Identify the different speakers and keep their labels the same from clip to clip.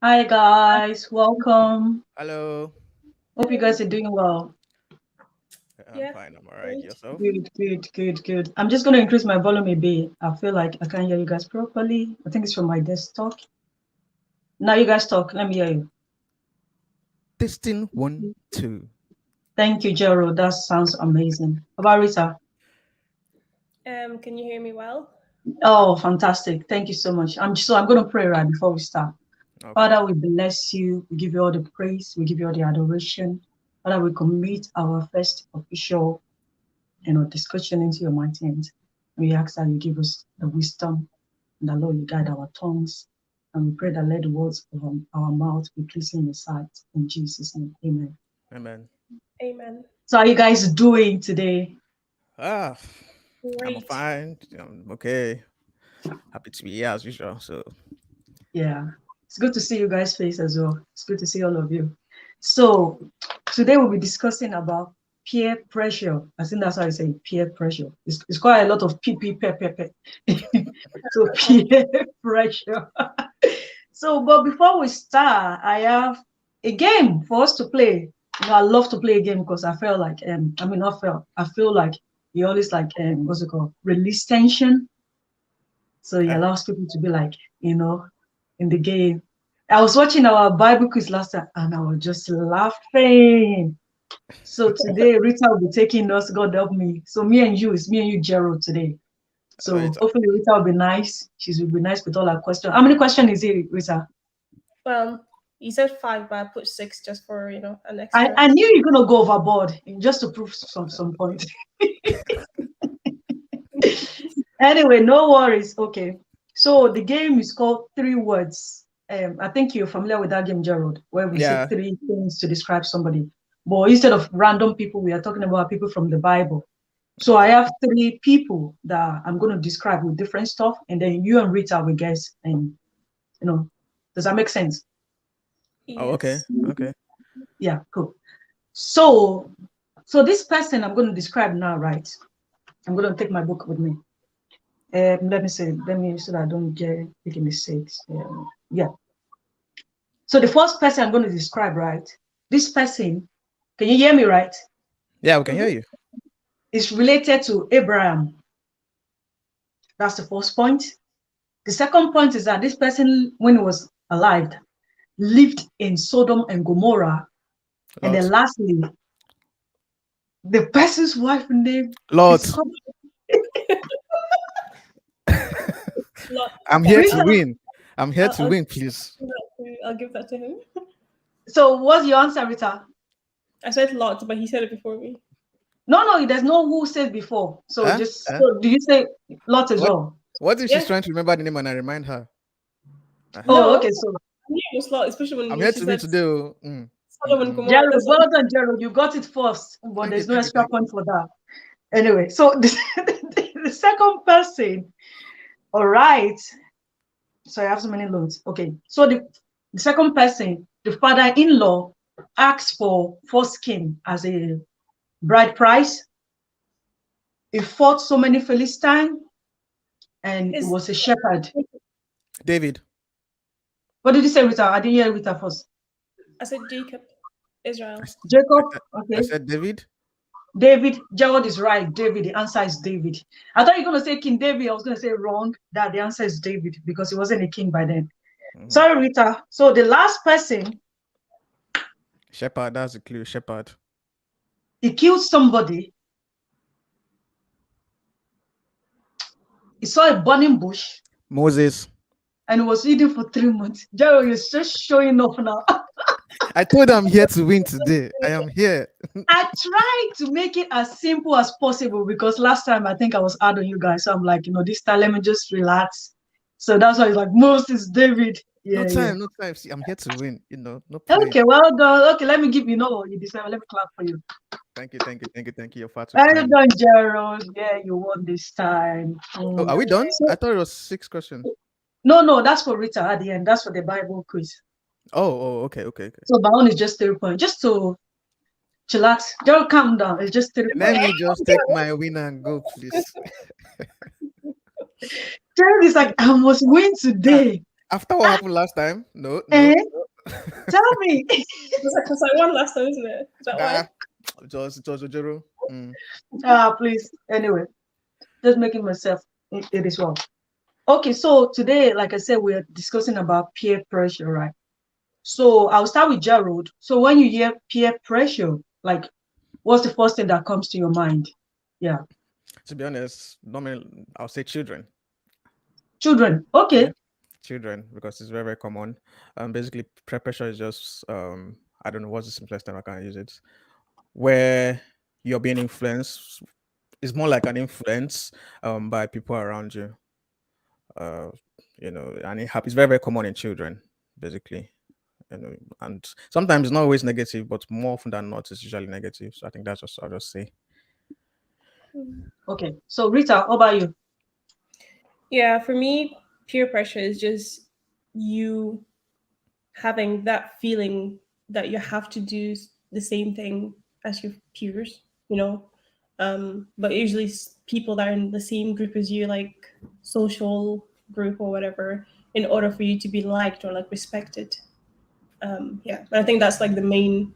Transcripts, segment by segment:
Speaker 1: Hi guys, welcome.
Speaker 2: Hello.
Speaker 1: Hope you guys are doing well.
Speaker 2: I'm
Speaker 3: Yeah,
Speaker 2: fine. I'm all right.
Speaker 3: great.
Speaker 2: Yourself?
Speaker 1: Good. I'm just going to increase my volume a bit. I feel like I can't hear you guys properly. I think it's from my desktop. Now you guys talk. Let me hear you.
Speaker 2: Testing one, two.
Speaker 1: Thank you, Gerald. That sounds amazing. How about Rita?
Speaker 3: Can you hear me well?
Speaker 1: Oh, fantastic. Thank you so much. I'm going to pray right before we start.
Speaker 2: Okay.
Speaker 1: Father, we bless you. We give you all the praise. We give you all the adoration. Father, we commit our first official discussion into your mighty hands. We ask that you give us the wisdom and that, Lord, you guide our tongues. And we pray that let the words of our mouth be pleasing in your sight. In Jesus' name, amen.
Speaker 2: Amen.
Speaker 3: Amen.
Speaker 1: So how are you guys doing today?
Speaker 2: Ah, I'm
Speaker 3: Great.
Speaker 2: fine. I'm okay. Happy to be here as usual. So,
Speaker 1: Yeah, it's good to see you guys' face as well. It's good to see all of you. So today we'll be discussing about peer pressure. I think that's how I say peer pressure. It's quite a lot of PP. So peer pressure. So, but before we start, I have a game for us to play. I love to play a game because I feel like I feel like you always like what's it called? Release tension. So it
Speaker 2: uh,
Speaker 1: allows people to be like, in the game. I was watching our Bible quiz last time and I was just laughing. So today Rita will be taking us, God help me. So it's me and you, Gerald, today. So
Speaker 2: wait.
Speaker 1: hopefully Rita will be nice. She will be nice with all her questions. How many questions is it, Rita?
Speaker 3: You said five, but I put six just for an
Speaker 1: I,
Speaker 3: extra.
Speaker 1: I knew you're gonna go overboard just to prove some point. Anyway, no worries. Okay. So the game is called Three Words. I think you're familiar with that game, Gerald, where we say
Speaker 2: Yeah.
Speaker 1: three things to describe somebody. But instead of random people, we are talking about people from the Bible. So I
Speaker 2: Okay.
Speaker 1: have three people that I'm going to describe with different stuff, and then you and Rita will guess. And does that make sense?
Speaker 2: Oh, okay.
Speaker 3: Yes.
Speaker 2: Okay.
Speaker 1: Yeah, cool. So, this person I'm going to describe now, right? I'm going to take my book with me. Let me see. Let me so that I don't get making mistakes. Yeah. So the first person I'm going to describe, right? This person, can you hear me, right?
Speaker 2: Yeah, we can hear
Speaker 3: Mm-hmm.
Speaker 2: you.
Speaker 1: Is related to Abraham. That's the first point. The second point is that this person, when he was alive, lived in Sodom and Gomorrah. And then
Speaker 2: Lot.
Speaker 1: lastly, the person's wife name is
Speaker 2: Lot.
Speaker 1: called
Speaker 2: I'm here
Speaker 3: Okay,
Speaker 2: to
Speaker 1: Rita.
Speaker 2: win. I'm here
Speaker 3: I'll,
Speaker 2: to
Speaker 3: I'll,
Speaker 2: win, please.
Speaker 3: I'll give that to him.
Speaker 1: So what's your answer, Rita?
Speaker 3: I said lot, but he said it before me.
Speaker 1: No, there's no who said before. So
Speaker 2: Huh?
Speaker 1: just
Speaker 2: Huh?
Speaker 1: so do you say lot as
Speaker 2: What?
Speaker 1: well?
Speaker 2: What if she's
Speaker 3: Yeah.
Speaker 2: trying to remember the name and I remind her? Uh-huh.
Speaker 1: Oh,
Speaker 3: No,
Speaker 1: okay. So
Speaker 3: I knew it was lot, especially
Speaker 2: I'm
Speaker 3: when
Speaker 2: here
Speaker 3: she
Speaker 2: to win
Speaker 3: said
Speaker 2: today. Oh.
Speaker 3: Solomon Gomorrah.
Speaker 1: Gerald,
Speaker 3: That's what.
Speaker 1: well done, Gerald. You got it first, but
Speaker 2: Thank you.
Speaker 1: there's no
Speaker 2: Thank you.
Speaker 1: extra
Speaker 2: Thank you.
Speaker 1: point for that. Anyway, so the second person, all right. So I have so many loans. Okay, so the second person, the father-in-law, asked for foreskin as a bride price. He fought so many Philistines, and he
Speaker 3: Is
Speaker 1: was a shepherd.
Speaker 2: David.
Speaker 1: What did you say, Rita? I didn't hear Rita first.
Speaker 3: I said Jacob,
Speaker 2: I,
Speaker 3: Israel.
Speaker 2: s- I
Speaker 1: Jacob,
Speaker 2: said, I
Speaker 1: okay.
Speaker 2: said David.
Speaker 1: David, Gerald is right. David, the answer is David. I thought you were going to say King David. I was going to say wrong. That the answer is David because he wasn't a king by then.
Speaker 2: Mhm.
Speaker 1: Sorry, Rita. So the last person,
Speaker 2: Shepherd. That's a clue. Shepherd.
Speaker 1: he killed somebody. He saw a burning bush
Speaker 2: Moses.
Speaker 1: and he was eating for 3 months. Gerald, you're just showing off now.
Speaker 2: I told I'm here to win today. I am here.
Speaker 1: I tried to make it as simple as possible because last time I think I was hard on you guys. So I'm like, this time let me just relax. So that's why it's like Moses, David.
Speaker 2: No
Speaker 1: Yeah.
Speaker 2: time, no time. See, I'm here to win. No playing.
Speaker 1: Okay, well done. Okay, let me give you what you deserve. Let me clap for you.
Speaker 2: Thank you. You're far too
Speaker 1: Well
Speaker 2: kind.
Speaker 1: done, Gerald. Yeah, you won this time.
Speaker 2: Oh, are we done?
Speaker 1: So,
Speaker 2: I thought it was 6 questions.
Speaker 1: no, that's for Rita at the end. That's for the Bible quiz.
Speaker 2: Okay.
Speaker 1: So my own is just 3 points. Just to chillax. Gerald, calm down. It's just 3 points.
Speaker 2: Let me just take my win and go, please.
Speaker 1: Gerald is like, I must win
Speaker 2: Ah,
Speaker 1: today.
Speaker 2: After what happened last time? No,
Speaker 1: Eh?
Speaker 2: no.
Speaker 1: Tell me.
Speaker 3: Because I won last time, isn't it? Is that why?
Speaker 2: It was Ojoro.
Speaker 1: Please. Anyway, just making myself it is well. Okay, so today, like I said, we're discussing about peer pressure, right? So I'll start with Gerald. So when you hear peer pressure, like what's the first thing that comes to your mind? Yeah.
Speaker 2: To be honest, normally I'll say children.
Speaker 1: Children. Okay.
Speaker 2: Yeah, children, because it's very, very common. Basically, peer pressure is just I don't know what's the simplest time I can use it. Where you're being influenced, it's more like an influence by people around you. Uh, and it's very, very common in children, basically. And sometimes it's not always negative, but more often than not, it's usually negative. So I think that's just I'll just say.
Speaker 1: Okay. So Rita, how about you?
Speaker 3: Yeah, for me, peer pressure is just you having that feeling that you have to do the same thing as your peers, you know. But usually people that are in the same group as you, like social group or whatever, in order for you to be liked or like respected. Yeah, and I think that's like the main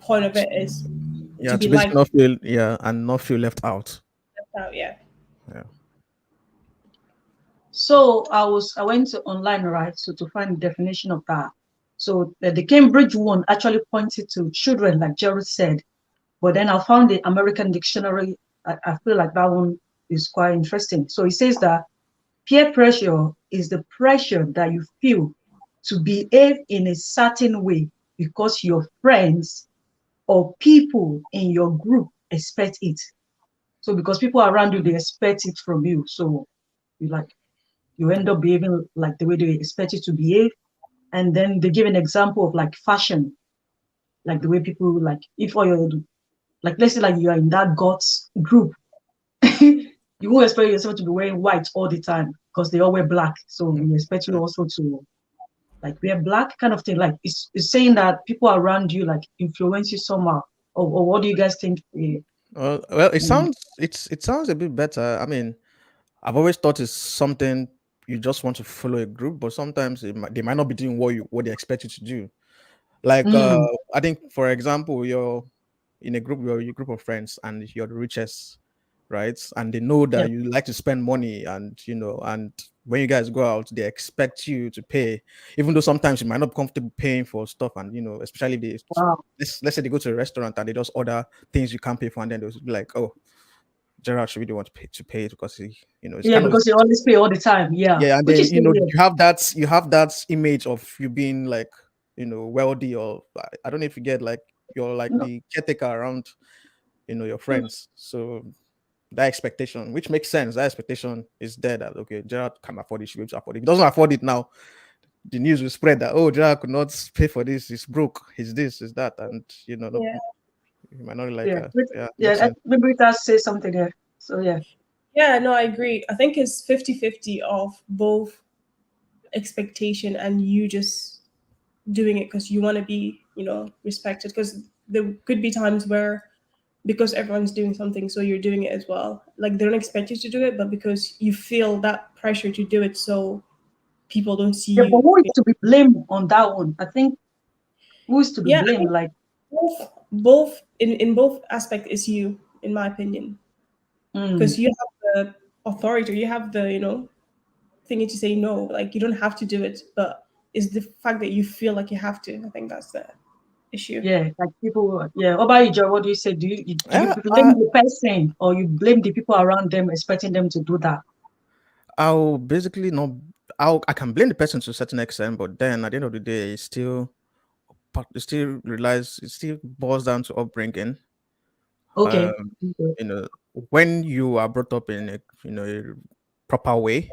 Speaker 3: point of it is
Speaker 2: Yeah,
Speaker 3: to be
Speaker 2: to basically
Speaker 3: liked.
Speaker 2: not feel and not feel left out.
Speaker 3: Out, yeah.
Speaker 2: Yeah.
Speaker 1: So I went to online, right? So to find the definition of that. So the Cambridge one actually pointed to children, like Jared said. But then I found the American dictionary. I feel like that one is quite interesting. So it says that peer pressure is the pressure that you feel to behave in a certain way because your friends or people in your group expect it. So because people around you, they expect it from you. So you end up behaving like the way they expect you to behave. And then they give an example of like fashion, like the way people like if all you're like let's say like you are in that God's group, you won't expect yourself to be wearing white all the time because they all wear black. So we expect you also to like wear black kind of thing. Like it's saying that people around you like influence you somehow. Or what do you guys think?
Speaker 2: Well, it
Speaker 1: Um,
Speaker 2: sounds it sounds a bit better. I mean, I've always thought it's something you just want to follow a group, but sometimes they might not be doing what they expect you to do. Like
Speaker 1: mm,
Speaker 2: I think, for example, you're in a group, you're a group of friends, and you're the richest, right? And they know
Speaker 1: yeah.
Speaker 2: that you like to spend money, and and when you guys go out, they expect you to pay, even though sometimes you might not be comfortable paying for stuff, and especially if they
Speaker 1: Wow.
Speaker 2: let's say they go to a restaurant and they just order things you can't pay for, and then they'll be like, "Oh, Gerard should really want to pay it because it's
Speaker 1: Yeah,
Speaker 2: kind of."
Speaker 1: because they always pay all the time. Yeah.
Speaker 2: Yeah, and
Speaker 1: Which
Speaker 2: then
Speaker 1: is so weird.
Speaker 2: you have that image of you being like wealthy, or I don't know if you get like you're like
Speaker 1: No,
Speaker 2: the caretaker around your friends. So that expectation, which makes sense, that expectation is there that okay, Gerard can afford it, should be able to afford it. If he doesn't afford it now, the news will spread that oh, Gerard could not pay for this, he's broke, he's this, is that, and no,
Speaker 3: Yeah.
Speaker 2: you might not like
Speaker 1: yeah.
Speaker 2: yeah, makes
Speaker 1: Yeah,
Speaker 2: sense.
Speaker 1: maybe Rita say something there. So yeah.
Speaker 3: Yeah, no, I agree. I think it's 50-50 of both expectation and you just doing it because you want to be, respected. Because there could be times where because everyone's doing something, so you're doing it as well. Like they don't expect you to do it, but because you feel that pressure to do it, so people don't see
Speaker 1: Yeah, but
Speaker 3: you.
Speaker 1: who is to be blamed on that one? I think who is to be
Speaker 3: Yeah, I
Speaker 1: blamed?
Speaker 3: think
Speaker 1: Like,
Speaker 3: both in both aspect is you, in my opinion,
Speaker 1: mm,
Speaker 3: because you have the authority, you have the thingy to say no. Like you don't have to do it, but it's the fact that you feel like you have to. I think that's the issue.
Speaker 1: yeah, like people. Yeah. What about you, Joe? What do you say? Do you
Speaker 2: Yeah,
Speaker 1: blame the person or you blame the people around them, expecting them to do that?
Speaker 2: I'll basically not. I can blame the person to a certain extent, but then at the end of the day, it still boils down to upbringing.
Speaker 1: Okay.
Speaker 2: Um,
Speaker 1: Okay.
Speaker 2: when you are brought up in a proper way,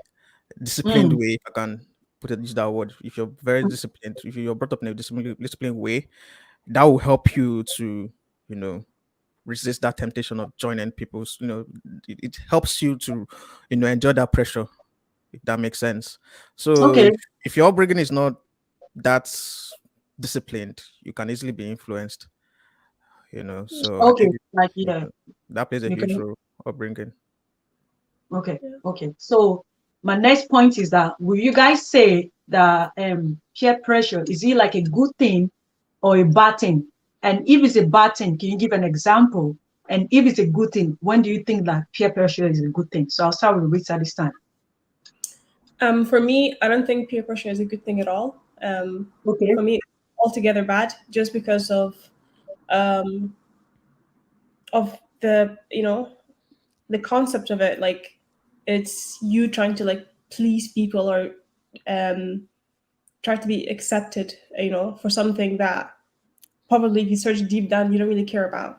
Speaker 2: disciplined
Speaker 1: Mm,
Speaker 2: way, if I can put it use that word. If you're very disciplined, if you're brought up in a disciplined way, that will help you to you know resist that temptation of joining people's. It helps you to enjoy that pressure, if that makes sense. So
Speaker 1: okay.
Speaker 2: if your upbringing is not that disciplined, you can easily be influenced. So I
Speaker 1: Okay.
Speaker 2: think
Speaker 1: Like
Speaker 2: you
Speaker 1: yeah,
Speaker 2: that plays a
Speaker 1: you
Speaker 2: huge
Speaker 1: can.
Speaker 2: role, upbringing.
Speaker 1: Okay.
Speaker 3: Yeah.
Speaker 1: Okay. So my next point is that will you guys say that peer pressure is it like a good thing or a bad thing? And if it's a bad thing, can you give an example? And if it's a good thing, when do you think that peer pressure is a good thing? So I'll start with Rita this time.
Speaker 3: For me, I don't think peer pressure is a good thing at all.
Speaker 1: Okay.
Speaker 3: For me, altogether bad, just because um, of the the concept of it. Like, it's you trying to like please people or um, try to be accepted, for something that probably if you search deep down you don't really care about,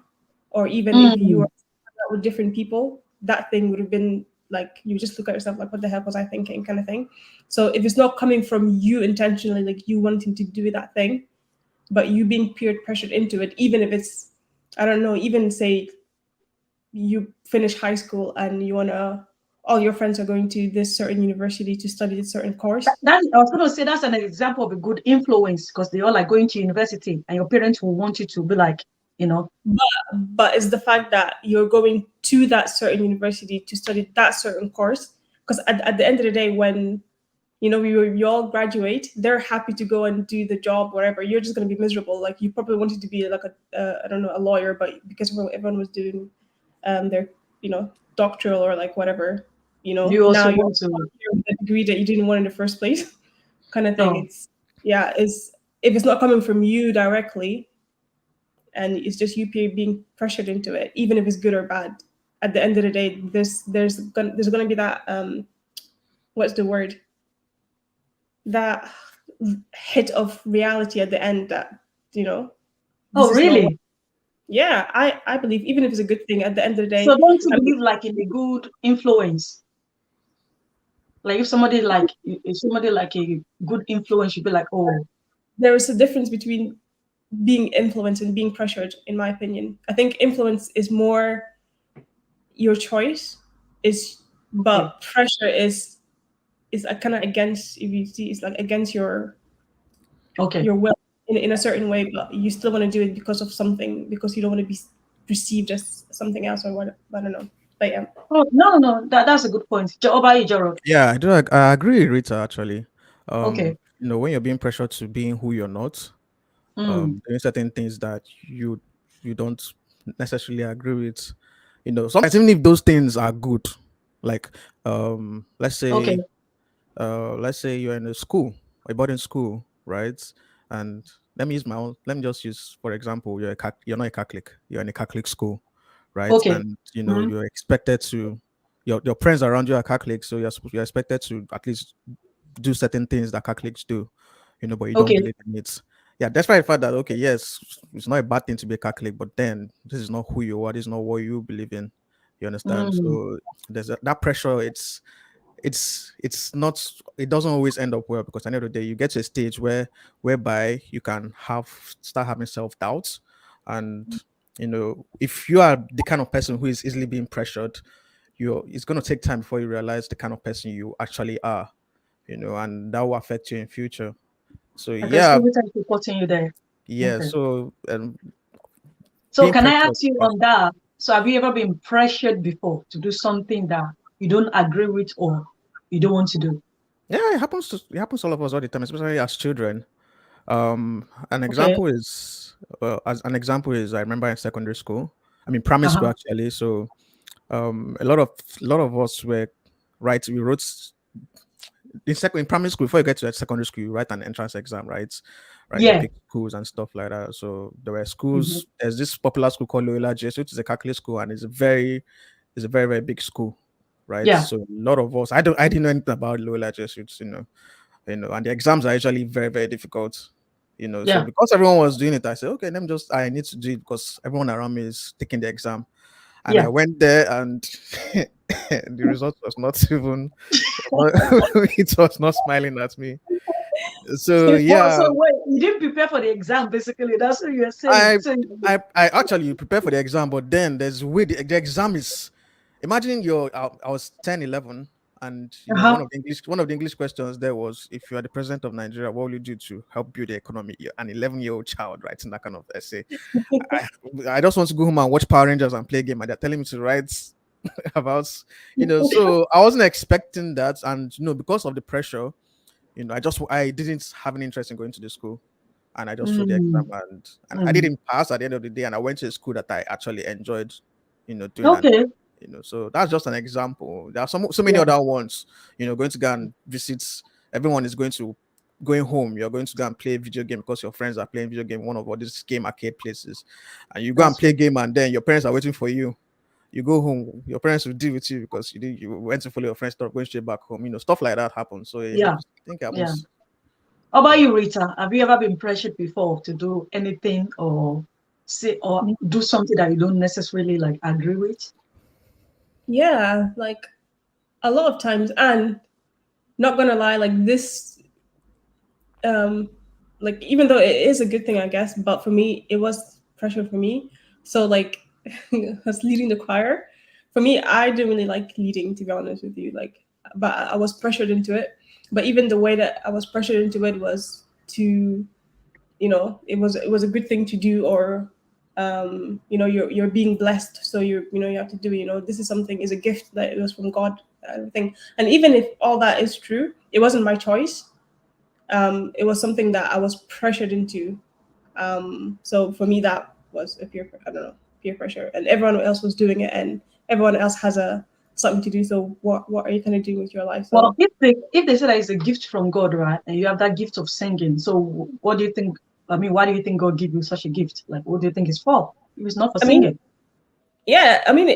Speaker 3: or even if you were
Speaker 1: Mm.
Speaker 3: out with different people, that thing would have been like you just look at yourself like, what the heck was I thinking, kind of thing. So if it's not coming from you intentionally, like you wanting to do that thing, but you being peer pressured into it, even if it's, I don't know, even say you finish high school and you wanna, all your friends are going to this certain university to study this certain course.
Speaker 1: That I was going to say that's an example of a good influence because they all like going to university and your parents will want you to be like, you know.
Speaker 3: But it's the fact that you're going to that certain university to study that certain course, because at the end of the day, when you all graduate, they're happy to go and do the job, whatever. You're just going to be miserable. Like, you probably wanted to be like I don't know, a lawyer, but because everyone was doing their doctoral or like whatever,
Speaker 1: You
Speaker 3: now
Speaker 1: also
Speaker 3: you're
Speaker 1: want to.
Speaker 3: here with a degree that you didn't want in the first place, kind of thing.
Speaker 1: Oh,
Speaker 3: It's, yeah, it's, if it's not coming from you directly, and it's just you being pressured into it, even if it's good or bad. At the end of the day, there's gonna be that what's the word, that hit of reality at the end that this
Speaker 1: oh,
Speaker 3: is not what,
Speaker 1: really?
Speaker 3: yeah, I believe, even if it's a good thing, at the end of the
Speaker 1: So
Speaker 3: day,
Speaker 1: don't you
Speaker 3: I mean,
Speaker 1: believe like in a good influence? Like if somebody like a good influence, you'd be like, oh,
Speaker 3: there is a difference between being influenced and being pressured, in my opinion. I think influence is more your choice, is,
Speaker 1: okay,
Speaker 3: but pressure is kind of against, if you see, it's like against
Speaker 1: okay.
Speaker 3: your will, in a certain way, but you still want to do it because of something, because you don't want to be perceived as something else or what, I don't know. But yeah.
Speaker 1: Oh, no, that's a good point. How about you, Gerald?
Speaker 2: Yeah, I do. I agree, with Rita. Actually,
Speaker 1: Okay.
Speaker 2: when you're being pressured to being who you're not,
Speaker 1: Mm.
Speaker 2: doing certain things that you don't necessarily agree with, sometimes even if those things are good, like let's
Speaker 1: Okay.
Speaker 2: say you're in a school, a boarding school, right? And let me just use for example, you're not a Catholic, you're in a Catholic school, right?
Speaker 1: Okay.
Speaker 2: And
Speaker 1: Mm.
Speaker 2: you're expected to, your friends around you are Catholic, so you're expected to at least do certain things that Catholics do, but you don't
Speaker 1: Okay.
Speaker 2: believe in it. Yeah, that's why I thought that, okay, yes, it's not a bad thing to be a Catholic, but then this is not who you are, this is not what you believe in. You understand?
Speaker 1: Mm.
Speaker 2: So there's that pressure. It's not, it doesn't always end up well, because at the end of the day you get to a stage whereby you can start having self-doubt. And if you are the kind of person who is easily being pressured, it's going to take time before you realize the kind of person you actually are, and that will affect you in future. So
Speaker 1: Okay,
Speaker 2: yeah.
Speaker 1: so which I'm supporting you there.
Speaker 2: Yeah,
Speaker 1: Okay.
Speaker 2: so
Speaker 1: So
Speaker 2: being
Speaker 1: can I
Speaker 2: pressured.
Speaker 1: ask you on that? So have you ever been pressured before to do something that you don't agree with or you don't want to do?
Speaker 2: Yeah, it happens to all of us all the time, especially as children. An
Speaker 1: Okay.
Speaker 2: example is, as an example is, I remember in secondary school, I mean primary school
Speaker 1: Uh-huh.
Speaker 2: actually. So a lot of us were, right, we wrote in primary school. Before you get to secondary school, you write an entrance exam, right, you
Speaker 1: Yeah.
Speaker 2: pick schools and stuff like that. So there were
Speaker 1: Mhm.
Speaker 2: schools, there's this popular school called Loyola JS, which is a Catholic school, and it's a very very big school, right?
Speaker 1: Yeah.
Speaker 2: So a lot of us, I didn't know anything about Loyola Jesuits, and the exams are usually very very difficult, so
Speaker 1: Yeah.
Speaker 2: because everyone was doing it, I said, okay, I need to do it because everyone around me is taking the exam. And I
Speaker 1: Yeah.
Speaker 2: went there, and the result was not even it was not smiling at me. So
Speaker 1: Oh,
Speaker 2: yeah,
Speaker 1: so wait, you didn't prepare for the exam, basically. That's what you're saying.
Speaker 2: I
Speaker 1: So
Speaker 2: I actually prepare for the exam, but then there's way the exam is. Imagine I was 10, 11, and one
Speaker 1: uh-huh.
Speaker 2: of the English questions there was, if you are the president of Nigeria, what will you do to help build the economy? You're an 11-year-old child writing that kind of essay. I, I just want to go home and watch Power Rangers and play a game, and they're telling me to write about, so I wasn't expecting that. And, because of the pressure, I didn't have an interest in going to the school. And I just wrote the exam,
Speaker 1: Mm,
Speaker 2: and I
Speaker 1: mm.
Speaker 2: didn't pass at the end of the day. And I went to a school that I actually enjoyed, doing. And,
Speaker 1: Okay.
Speaker 2: so that's just an example. There are so many
Speaker 1: Yeah.
Speaker 2: other ones, going to go and visit. Everyone is going home. You're going to go and play video game because your friends are playing video game, one of all these game arcade places. And you go and
Speaker 1: That's
Speaker 2: play game, and then your parents are waiting for you. You go home, your parents will deal with you because you went to follow your friends, start going straight back home. Stuff like that happens. So
Speaker 1: yeah.
Speaker 2: I think it
Speaker 1: Yeah.
Speaker 2: happens.
Speaker 1: How about you, Rita? Have you ever been pressured before to do anything or say or do something that you don't necessarily like agree with?
Speaker 3: Yeah, like a lot of times, and not gonna lie, like this, like even though it is a good thing, I guess, but for me, it was pressure for me. So like, I was leading the choir. For me, I didn't really like leading, to be honest with you. Like, but I was pressured into it. But even the way that I was pressured into it was to, it was a good thing to do, or you're being blessed, so you have to do it. This is something, is a gift that it was from God, everything. And even if all that is true, it wasn't my choice. It was something that I was pressured into. So for me, that was a I don't know, peer pressure, and everyone else was doing it, and everyone else has something to do. So what are you kind of doing with your life?
Speaker 1: Well,
Speaker 3: So
Speaker 1: if they say that it's a gift from God, right, and you have that gift of singing, so what do you think? I mean, why do you think God give you such a gift? Like, what do you think it's for? If it's not for
Speaker 3: I mean,
Speaker 1: singing.
Speaker 3: yeah, I mean,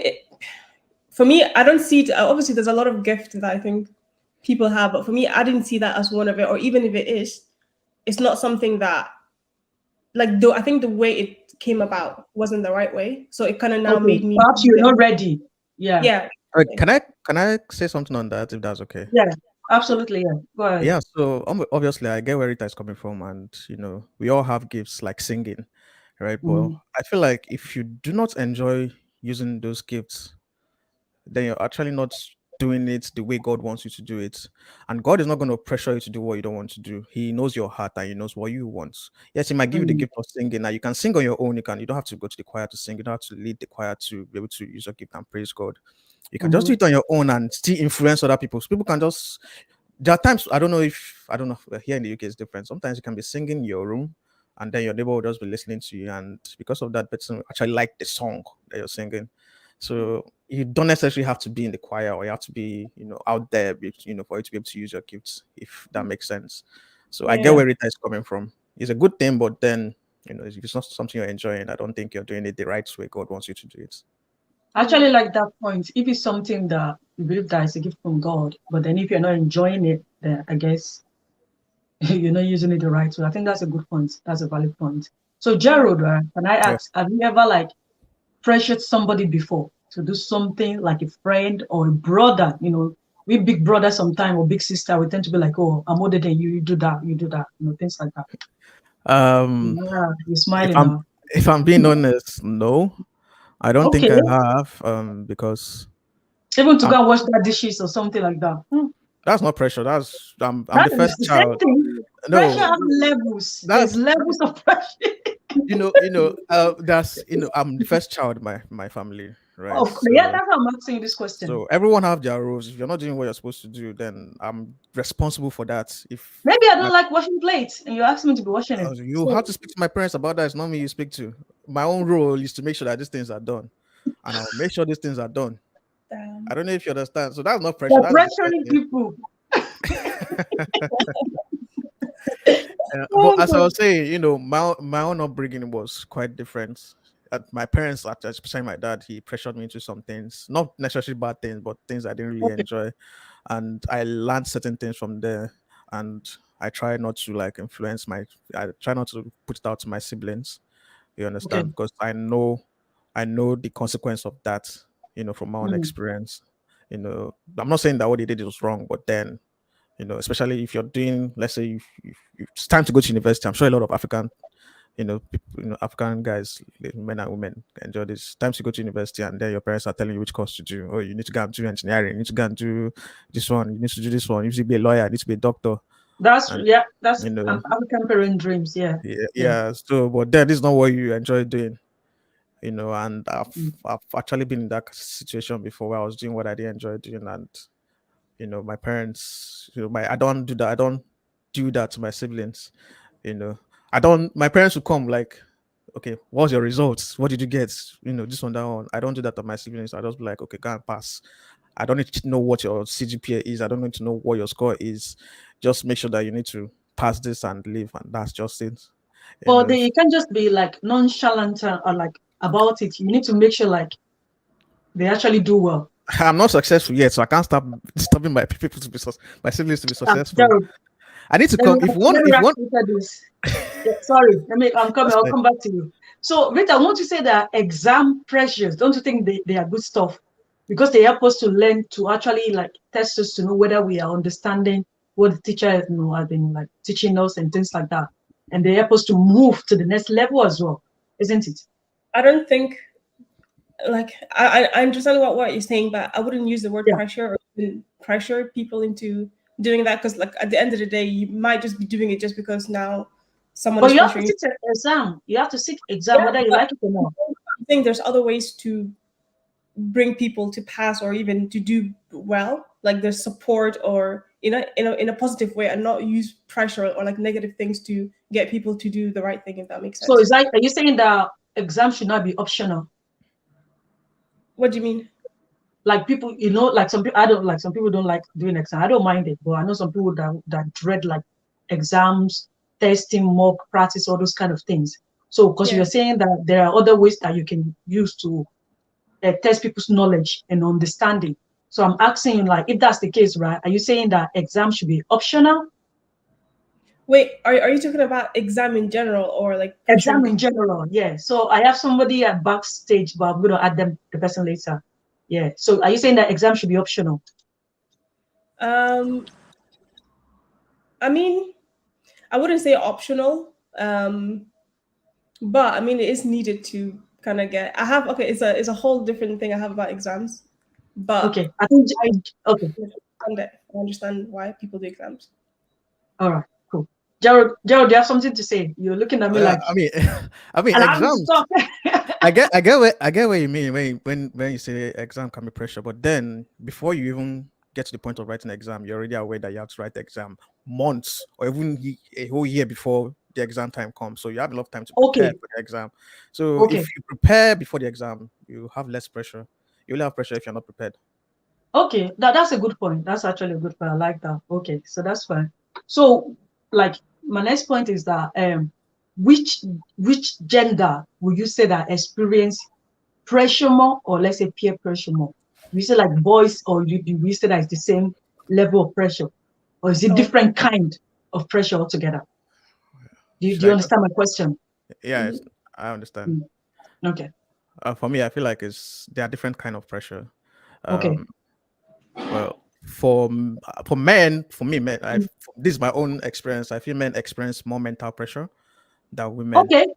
Speaker 3: for me, I don't see it. Obviously, there's a lot of gifts that I think people have, but for me, I didn't see that as one of it. Or even if it is, it's not something that, like, though I think the way it came about wasn't the right way. So it kind of now
Speaker 1: Okay,
Speaker 3: made me
Speaker 1: perhaps you're not ready. Yeah,
Speaker 3: yeah.
Speaker 2: All right, can I say something on that if that's okay?
Speaker 1: yeah, absolutely. Yeah, go ahead.
Speaker 2: Yeah, so obviously I get where Rita is coming from, and we all have gifts like singing, right? But
Speaker 1: Mhm.
Speaker 2: I feel like if you do not enjoy using those gifts, then you're actually not doing it the way God wants you to do it. And God is not going to pressure you to do what you don't want to do. He knows your heart and He knows what you want. Yes, He might give you the
Speaker 1: Mm,
Speaker 2: gift of singing. Now you can sing on your own. You don't have to go to the choir to sing. You don't have to lead the choir to be able to use your gift and praise God. You can just do
Speaker 1: mhm,
Speaker 2: it on your own and still influence other people. So people can just, there are times, I don't know if here in the UK it's different. Sometimes you can be singing in your room and then your neighbor will just be listening to you, and because of that person will actually like the song that you're singing. So you don't necessarily have to be in the choir, or you have to be out there, for you to be able to use your gifts, if that makes sense. So I get
Speaker 3: Yeah.
Speaker 1: yeah.
Speaker 2: where Rita is coming from. It's a good thing, but then if it's not something you're enjoying, I don't think you're doing it the right way God wants you to do it.
Speaker 1: I actually like that point. If it's something that you believe that is a gift from God, but then if you're not enjoying it, then I guess you're not using it the right way. I think that's a good point. That's a valid point. So,
Speaker 3: Yeah.
Speaker 1: Gerald, can I
Speaker 2: Yeah.
Speaker 1: ask, have you ever like pressured somebody before to do something, like a friend or a brother? We big brother sometime or big sister, we tend to be like, oh, I'm older than you, you do that, things like that.
Speaker 2: Um,
Speaker 1: Yeah, you're
Speaker 2: if
Speaker 1: smiling
Speaker 2: I'm
Speaker 1: now.
Speaker 2: if I'm being honest, no, I don't think
Speaker 1: Okay,
Speaker 2: I have. Because
Speaker 1: even to
Speaker 2: I'm
Speaker 1: go and wash that dishes or something like that.
Speaker 2: that's not pressure. I'm
Speaker 1: That
Speaker 2: the
Speaker 1: is
Speaker 2: first
Speaker 1: the same
Speaker 2: child.
Speaker 1: thing. Pressure
Speaker 2: No,
Speaker 1: has levels. There's
Speaker 2: that's
Speaker 1: levels of pressure.
Speaker 2: that's I'm the first child in my family, right?
Speaker 1: Of course, yeah,
Speaker 2: So
Speaker 1: that's how I'm asking you this question.
Speaker 2: everyone have their roles. If you're not doing what you're supposed to do, then I'm responsible for that. If
Speaker 1: Maybe I
Speaker 2: my
Speaker 1: don't like washing plates, and you ask me to be washing it.
Speaker 2: you
Speaker 1: So
Speaker 2: have to speak to my parents about that. It's not me you speak to. My own role is to make sure that these things are done, and I'll make sure these things are done. I don't know if you understand. So that's not pressure.
Speaker 1: they're
Speaker 2: That's the first
Speaker 1: pressuring
Speaker 2: thing.
Speaker 1: people.
Speaker 2: But
Speaker 1: Oh
Speaker 2: as I
Speaker 1: God.
Speaker 2: was saying, my own upbringing was quite different. My parents, especially my dad, he pressured me into some things, not necessarily bad things, but things I didn't really
Speaker 1: Okay.
Speaker 2: enjoy, and I learned certain things from there. And I try not to like influence I try not to put it out to my siblings. You
Speaker 1: Okay.
Speaker 2: understand? Because I know the consequence of that. From my own
Speaker 1: Mm.
Speaker 2: experience. I'm not saying that what they did was wrong, but then especially if you're doing, let's say, if it's time to go to university. I'm sure a lot of African, people, African guys, men and women, enjoy this. Times to go to university, and then your parents are telling you which course to do. Oh, you need to go and do engineering. You need to go and do this one. You need to do this one. You need to be a lawyer. You need to be a doctor.
Speaker 1: That's
Speaker 2: And
Speaker 1: yeah. That's
Speaker 2: you know,
Speaker 1: African parent dreams. Yeah.
Speaker 2: yeah,
Speaker 1: Yeah.
Speaker 2: yeah. So, but then this is not what you enjoy doing. And I've actually been in that situation before where I was doing what I didn't enjoy doing, and my parents, I don't do that. I don't do that to my siblings. I don't. My parents would come like, okay, what's your results? What did you get? This one, that one. I don't do that to my siblings. I just be like, okay, go and pass. I don't need to know what your CGPA is. I don't need to know what your score is. Just make sure that you need to pass this and leave, and that's just it.
Speaker 1: But you can't just be like nonchalant or like about it. You need to make sure like they actually do well.
Speaker 2: I'm not successful yet, so I can't stop stopping my people to be my siblings to be successful.
Speaker 1: Gerald,
Speaker 2: I need to come. If one,
Speaker 1: this. Yeah, sorry, I'm coming. I'll come back to you. So, Rita, I want to say that exam pressures, don't you think they are good stuff? Because they help us to learn to actually like test us to know whether we are understanding what the teacher has been like teaching us and things like that. And they help us to move to the next level as well, isn't it?
Speaker 3: I don't think, like, I understand what you're saying, but I wouldn't use the word pressure or pressure people into doing that, because like at the end of the day, you might just be doing it just because now someone.
Speaker 1: But you have to sit exam. You have to sit exam whether you like it or not.
Speaker 3: I think there's other ways to bring people to pass or even to do well, like there's support or in a positive way, and not use pressure or like negative things to get people to do the right thing, if that makes sense.
Speaker 1: So it's like, are you saying that exam should not be optional?
Speaker 3: What do you mean?
Speaker 1: Like people, like some people, some people don't like doing exam. I don't mind it, but I know some people that dread like exams, testing, mock practice, all those kind of things. So because you're saying that there are other ways that you can use to test people's knowledge and understanding. So I'm asking you, like, if that's the case, right? Are you saying that exam should be optional?
Speaker 3: Wait, are you talking about exam in general or like
Speaker 1: exam in general? Yeah. So I have somebody at backstage, but I'm going to add the person later. Yeah. So are you saying that exam should be optional?
Speaker 3: I mean, I wouldn't say optional, but I mean it is needed to kind of get. It's a whole different thing I have about exams, but
Speaker 1: okay, I think
Speaker 3: I understand why people do exams.
Speaker 1: All right, cool. Gerald, do you have something to say? You're looking at me like.
Speaker 2: I mean, exams. I get what you mean when you say exam can be pressure, but then before you even get to the point of writing an exam, you're already aware that you have to write the exam months or even a whole year before the exam time comes. So you have a lot of time to prepare for the exam. So if you prepare before the exam, you have less pressure. You will have pressure if you're not prepared.
Speaker 1: Okay, that's a good point. That's actually a good point. I like that. Okay, so that's fine. So, like, my next point is that which gender would you say that experience pressure more, or let's say peer pressure more? We say like boys, or we say that it's the same level of pressure, or is it different kind of pressure altogether? Do you understand my question?
Speaker 2: Yeah, I understand.
Speaker 1: Okay.
Speaker 2: For me, I feel like there are different kind of pressure.
Speaker 1: Okay.
Speaker 2: Well, for men, this is my own experience. I feel men experience more mental pressure than women.
Speaker 1: Okay.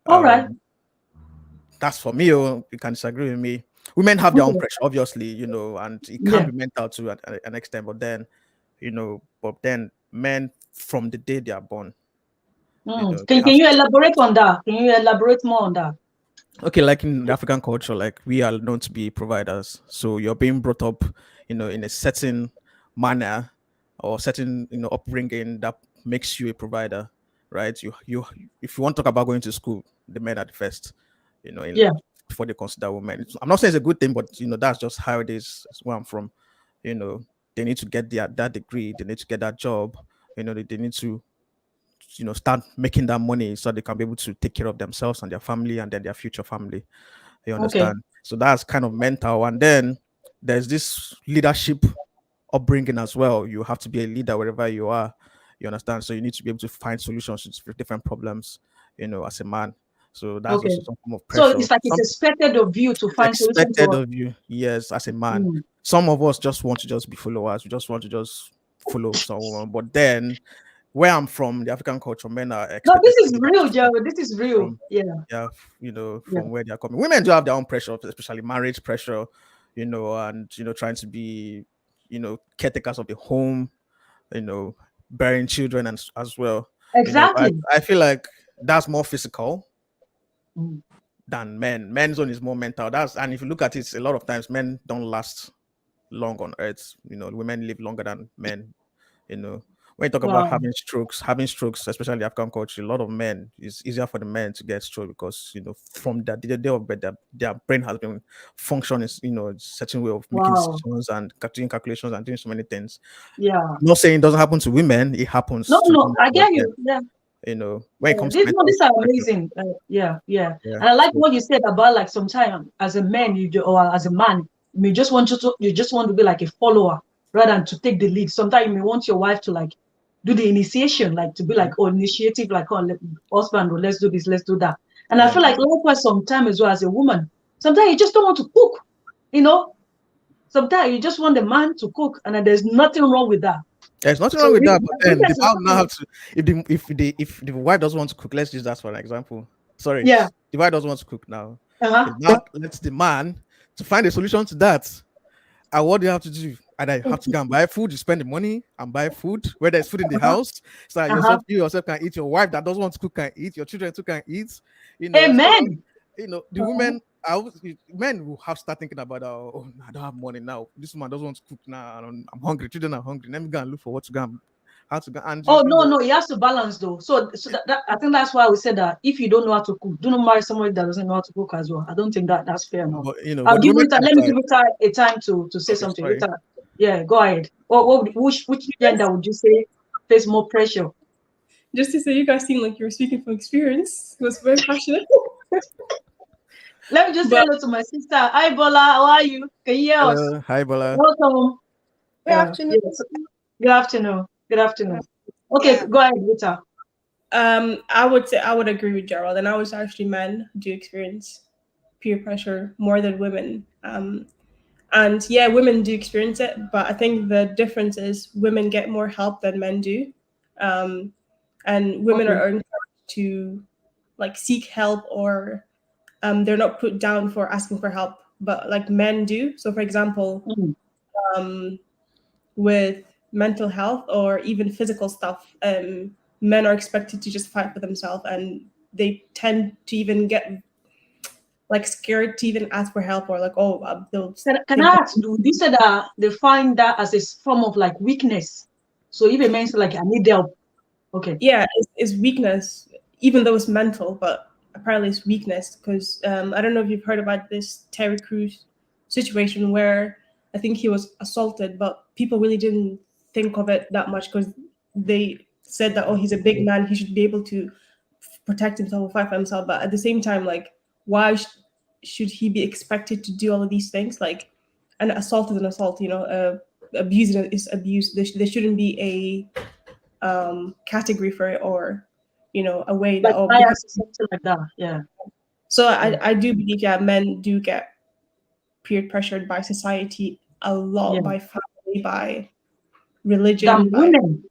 Speaker 1: All right.
Speaker 2: That's for me. You can disagree with me. Women have their own pressure, obviously, and it can be mental to an extent. But then, men from the day they are born.
Speaker 1: Can you elaborate on that? Can you elaborate more on that?
Speaker 2: Okay, like in the African culture, like we are known to be providers. So you're being brought up, in a certain manner or certain, upbringing that makes you a provider, right? You if you want to talk about going to school, the men are the first, before they consider women. I'm not saying it's a good thing, but that's just how it is. It's where I'm from. They need to get that degree, they need to get that job, they need to start making that money so they can be able to take care of themselves and their family and then their future family. You understand? Okay. So that's kind of mental. And then there's this leadership upbringing as well. You have to be a leader wherever you are. You understand? So you need to be able to find solutions to different problems, as a man. So that's also some form of pressure.
Speaker 1: So it's like it's expected of you to find solutions.
Speaker 2: Expected of you, yes, as a man. Some of us just want to just be followers. We just want to just follow someone. But then where I'm from, the African culture, men are expected.
Speaker 1: No, this is real, Joe. This is real.
Speaker 2: From where they're coming. Women do have their own pressure, especially marriage pressure, and trying to be, caretakers of the home, bearing children and as well.
Speaker 1: Exactly.
Speaker 2: I feel like that's more physical than men. Men's own is more mental. And if you look at it, a lot of times men don't last long on earth. Women live longer than men. When you talk about
Speaker 1: Wow.
Speaker 2: having strokes, especially African culture, a lot of men, it's easier for the men to get stroke because from the day of birth, their brain has been functioning, certain way of making
Speaker 1: Wow.
Speaker 2: decisions and doing calculations and doing so many things.
Speaker 1: Yeah.
Speaker 2: I'm not saying it doesn't happen to women; it happens
Speaker 1: No,
Speaker 2: to
Speaker 1: no,
Speaker 2: women.
Speaker 1: I
Speaker 2: But
Speaker 1: get you. Yeah.
Speaker 2: When it comes to
Speaker 1: These
Speaker 2: mental
Speaker 1: are
Speaker 2: pressure,
Speaker 1: amazing. Yeah.
Speaker 2: yeah.
Speaker 1: And I like
Speaker 2: So,
Speaker 1: what you said about like sometimes as a man, or as a man, you just want to be like a follower rather than to take the lead. Sometimes you may want your wife to like do the initiation, like to be like, oh, initiative, like, oh, husband, or let's do this, let's do that. And I
Speaker 2: yeah.
Speaker 1: feel like likewise sometimes as well as a woman, sometimes you just don't want to cook, Sometimes you just want the man to cook, and there's nothing wrong with that.
Speaker 2: There's nothing
Speaker 1: So
Speaker 2: wrong with
Speaker 1: if
Speaker 2: that, but then the
Speaker 1: sometimes
Speaker 2: man now have to if the wife doesn't want to cook, let's use that for an example. Sorry,
Speaker 1: yeah,
Speaker 2: the wife doesn't want to cook now.
Speaker 1: uh-huh.
Speaker 2: It now lets the man to find a solution to that. And what do you have to do? Either you have to go and buy food, you spend the money and buy food, whether it's food in the house, so that
Speaker 1: Uh-huh.
Speaker 2: you yourself can eat, your wife that doesn't want to cook can eat, your children too can eat. So
Speaker 1: Amen.
Speaker 2: the women, men will have start thinking about, oh, I don't have money now. This woman doesn't want to cook now. I'm hungry. Children are hungry. Let me go and look for what to go and how to go. And
Speaker 1: Oh no, it has to balance though. So that I think that's why we said that if you don't know how to cook, do not marry somebody that doesn't know how to cook as well. I don't think that's fair enough.
Speaker 2: but
Speaker 1: I'll
Speaker 2: but the
Speaker 1: give
Speaker 2: women
Speaker 1: Rita, let me give Rita a time to say
Speaker 2: okay,
Speaker 1: something.
Speaker 2: sorry.
Speaker 1: Rita, yeah, go ahead. Which gender would you say face more pressure?
Speaker 3: Just to say, you guys seem like you were speaking from experience. It was very passionate.
Speaker 1: Let me just say
Speaker 3: But-
Speaker 1: hello to my sister. Hi Bola, how are you? Can you hear us?
Speaker 2: Hello, hi Bola.
Speaker 1: Welcome.
Speaker 4: Good afternoon.
Speaker 1: Yes. Good afternoon. Good afternoon. Okay,
Speaker 4: Yeah.
Speaker 1: go ahead, Rita.
Speaker 3: I would say I would agree with Gerald, and I was actually men do experience peer pressure more than women. And yeah, women do experience it, but I think the difference is women get more help than men do, and women
Speaker 1: Okay.
Speaker 3: are encouraged to like seek help, or they're not put down for asking for help, but like men do. So, for example, with mental health or even physical stuff, men are expected to just fight for themselves, and they tend to even get like scared to even ask for help, or like, oh, they'll
Speaker 1: Can I ask, do you say that they find that as a form of like weakness? So if a man's like, I need help, okay.
Speaker 3: Yeah, it's weakness, even though it's mental, but apparently it's weakness because I don't know if you've heard about this Terry Crews situation where I think he was assaulted, but people really didn't think of it that much because they said that, oh, he's a big man, he should be able to protect himself or fight for himself. But at the same time, like, why should he be expected to do all of these things? Like, an assault is an assault, abuse is abuse. There shouldn't be a category for it, or a way that
Speaker 1: Like bias or something like that. Yeah.
Speaker 3: so I do believe, yeah, men do get peer pressured by society a lot,
Speaker 1: Yeah.
Speaker 3: by family, by religion,
Speaker 1: Than women.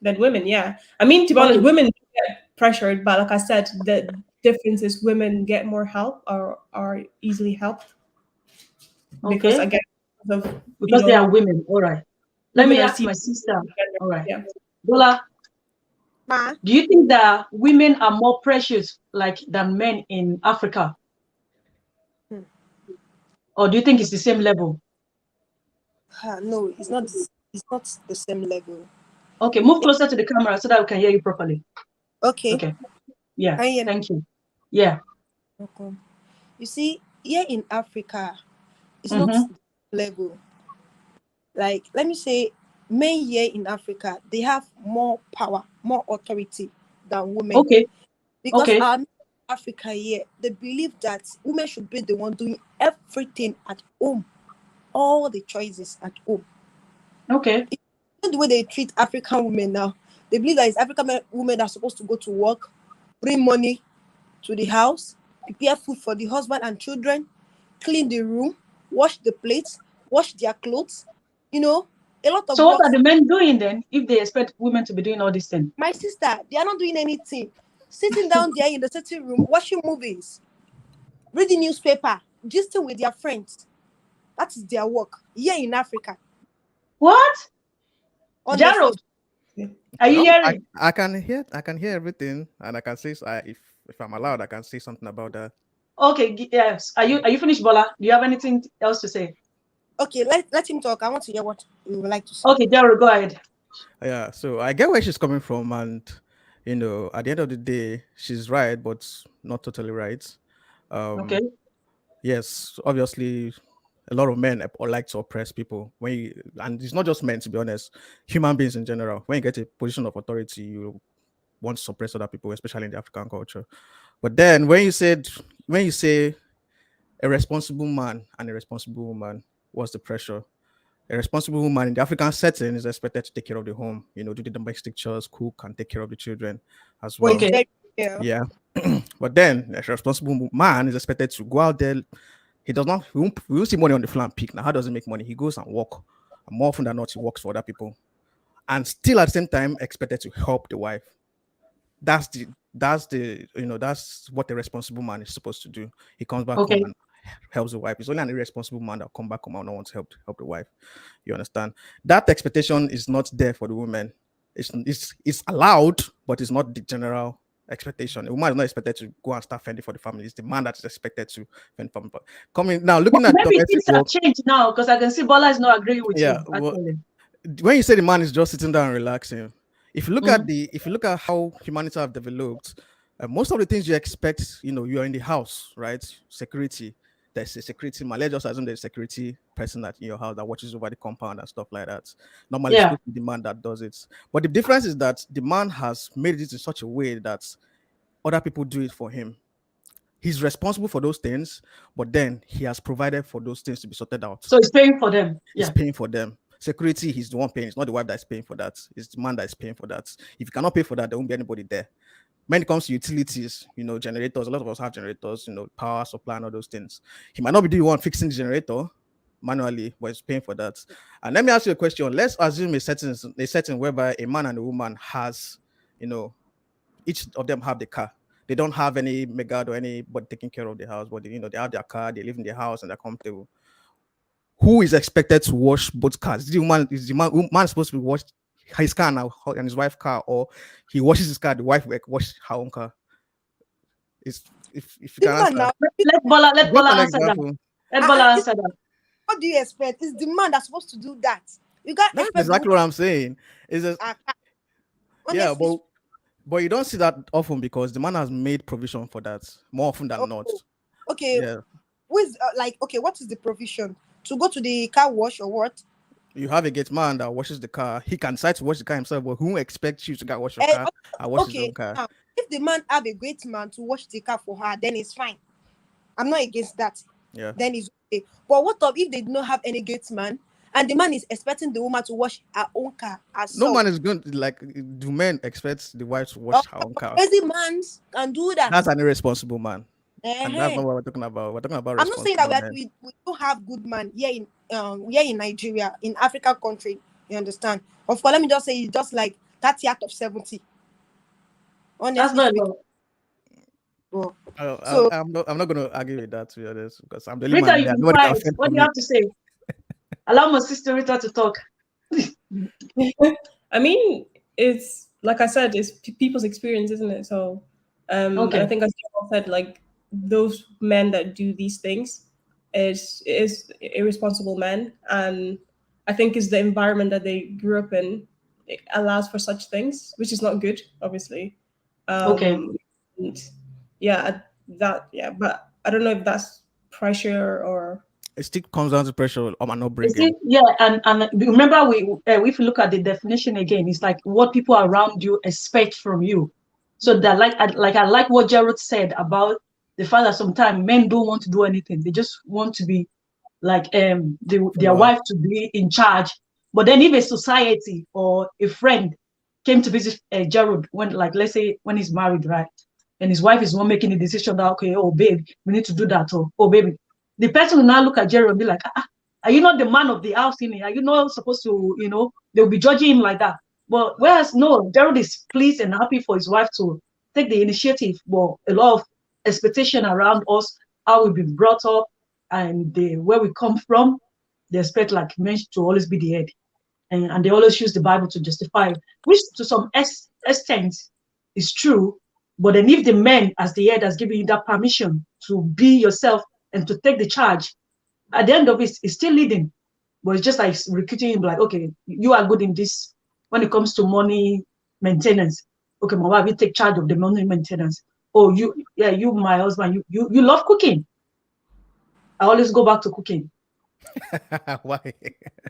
Speaker 3: than women. Yeah, I mean, to be honest,
Speaker 1: Okay.
Speaker 3: women do get pressured, but like I said, the difference is women get more help, or are easily helped because
Speaker 1: Okay.
Speaker 3: again, of
Speaker 1: Because they are women. All right. Let
Speaker 3: women
Speaker 1: me
Speaker 3: are
Speaker 1: ask
Speaker 3: seen
Speaker 1: my sister.
Speaker 3: gender.
Speaker 1: All right.
Speaker 3: Yeah.
Speaker 1: Bola,
Speaker 4: Ma,
Speaker 1: do you think that women are more precious like than men in Africa?
Speaker 4: Hmm.
Speaker 1: Or do you think it's the same level?
Speaker 4: no, it's not. It's not the same level.
Speaker 1: Okay, move closer to the camera so that we can hear you properly.
Speaker 4: Okay.
Speaker 1: Okay. Yeah.
Speaker 4: Can you hear me?
Speaker 1: Thank you. Yeah.
Speaker 4: Okay. You see, here in Africa, it's not the level. Like, let me say, men here in Africa, they have more power, more authority than women.
Speaker 1: Okay.
Speaker 4: Because
Speaker 1: Okay.
Speaker 4: our men in Africa here, they believe that women should be the one doing everything at home, all the choices at home.
Speaker 1: Okay.
Speaker 4: Not the way they treat African women now. They believe that it's African women that are supposed to go to work, bring money to the house, prepare food for the husband and children, clean the room, wash the plates, wash their clothes. A lot of
Speaker 1: So what
Speaker 4: work.
Speaker 1: are the men doing then if they expect women to be doing all these things?
Speaker 4: My sister, they are not doing anything. Sitting down there in the sitting room, watching movies, reading newspaper, gisting with their friends. That is their work here in Africa.
Speaker 1: What?
Speaker 4: Honestly.
Speaker 1: Gerald, are you hearing?
Speaker 2: I can hear everything, and I can say if I'm allowed, I can say something about that.
Speaker 1: Okay, yes. Are you finished, Bola? Do you have anything else to say?
Speaker 4: Okay, let him talk. I want to hear what you would like to say.
Speaker 1: Okay, Daryl, go ahead.
Speaker 2: Yeah, so I get where she's coming from, and at the end of the day, she's right, but not totally right.
Speaker 1: Okay.
Speaker 2: Yes, obviously, a lot of men like to oppress people. And it's not just men, to be honest, human beings in general. When you get a position of authority, you want to suppress other people, especially in the African culture. But then when you say a responsible man and a responsible woman, what's the pressure? A responsible woman in the African setting is expected to take care of the home, do the domestic chores, cook, and take care of the children as well.
Speaker 1: Okay.
Speaker 2: Yeah. But then a responsible man is expected to go out there. He won't see money on the floor and pick. Now, how does he make money? He goes and work. And more often than not, he works for other people. And still at the same time expected to help the wife. That's what a responsible man is supposed to do. He comes back home
Speaker 1: Okay.
Speaker 2: and helps the wife. It's only an irresponsible man that come back home and not want to help the wife. You understand? That expectation is not there for the woman. It's allowed, but it's not the general expectation. A woman is not expected to go and start fending for the family. It's the man that is expected to fend for. Coming now, looking at
Speaker 1: Maybe
Speaker 2: domestic
Speaker 1: things have
Speaker 2: work.
Speaker 1: changed now because I can see Bola is not agreeing with
Speaker 2: Yeah,
Speaker 1: you. Actually.
Speaker 2: when you say the man is just sitting down and relaxing, if you look at how humanity have developed, most of the things you expect, you're in the house, right? Security. There's a security man. Let's just assume there's a security person in your house that watches over the compound and stuff like that. Normally, it's
Speaker 1: Yeah.
Speaker 2: supposed to be the man that does it. But the difference is that the man has made it in such a way that other people do it for him. He's responsible for those things, but then he has provided for those things to be sorted out.
Speaker 1: So he's paying for them.
Speaker 2: He's
Speaker 1: Yeah.
Speaker 2: paying for them. Security, he's the one paying. It's not the wife that's paying for that. It's the man that's paying for that. If you cannot pay for that, there won't be anybody there. When it comes to utilities, generators, a lot of us have generators, power supply and all those things. He might not be the one fixing the generator manually, but he's paying for that. And let me ask you a question. Let's assume a setting whereby a man and a woman has, each of them have the car. They don't have any megad or anybody taking care of the house, but they have their car, they live in their house and they're comfortable. Who is expected to wash both cars? Is the man supposed to wash his car now and his wife's car, or he washes his car, the wife will wash her own car? If you can answer.
Speaker 1: Let Bola answer that.
Speaker 2: Example.
Speaker 1: Let Bola answer that.
Speaker 4: What do you expect? It's the man that's supposed to do that. You can't
Speaker 2: That's
Speaker 4: expect
Speaker 2: exactly what I'm saying. Yeah,
Speaker 4: Honestly,
Speaker 2: but you don't see that often because the man has made provision for that more often than not.
Speaker 4: Okay.
Speaker 2: Yeah.
Speaker 4: What is the provision? To go to the car wash or what?
Speaker 2: You have a gate man that washes the car. He can decide to wash the car himself, but who expects you to go wash your car and wash his own car?
Speaker 4: Now, if the man have a great man to wash the car for her, then it's fine. I'm not against that.
Speaker 2: Yeah.
Speaker 4: Then it's okay. But what if they do not have any gate man and the man is expecting the woman to wash her own car herself?
Speaker 2: No man is going to do men expect the wife to wash her own car?
Speaker 4: Crazy man can do that.
Speaker 2: That's an irresponsible man. And that's not what we're talking about. We're talking about.
Speaker 4: I'm not saying that we don't have good man here in Nigeria, in African country. You understand? Of course, let me just say it's just like 30 out of 70. Honestly,
Speaker 1: that's not enough.
Speaker 2: I'm not going to argue with that, to be honest, because I'm the
Speaker 1: Rita,
Speaker 2: man.
Speaker 1: What do you have to say? Allow my sister Rita to talk.
Speaker 3: I mean, it's like I said, it's people's experience, isn't it? So,
Speaker 1: Okay.
Speaker 3: I think as you said, like those men that do these things is irresponsible men, and I think is the environment that they grew up in. It allows for such things, which is not good, obviously.
Speaker 1: Okay.
Speaker 3: And but I don't know if that's pressure or.
Speaker 2: It still comes down to pressure. I'm not bringing.
Speaker 1: And remember, if you look at the definition again, it's like what people around you expect from you. So that I like what Gerald said about the fact that sometimes men don't want to do anything; they just want to be like their wife to be in charge. But then if a society or a friend came to visit Gerald when, like, let's say when he's married, right, and his wife is one making the decision that, okay, oh babe, we need to do that, or oh baby, the person will now look at Gerald and be like, are you not the man of the house in here? Are you not supposed to, they'll be judging him like that. But whereas no, Gerald is pleased and happy for his wife to take the initiative. Well, a lot of expectation around us, how we've been brought up, and where we come from. They expect like men to always be the head, and they always use the Bible to justify, which to some extent is true. But then if the man as the head has given you that permission to be yourself and to take the charge, at the end of it, it's still leading. But it's just like recruiting him, like, okay, you are good in this when it comes to money maintenance. Okay, my wife, you take charge of the money maintenance. Oh, you, my husband, you love cooking. I always go back to cooking.
Speaker 2: Why?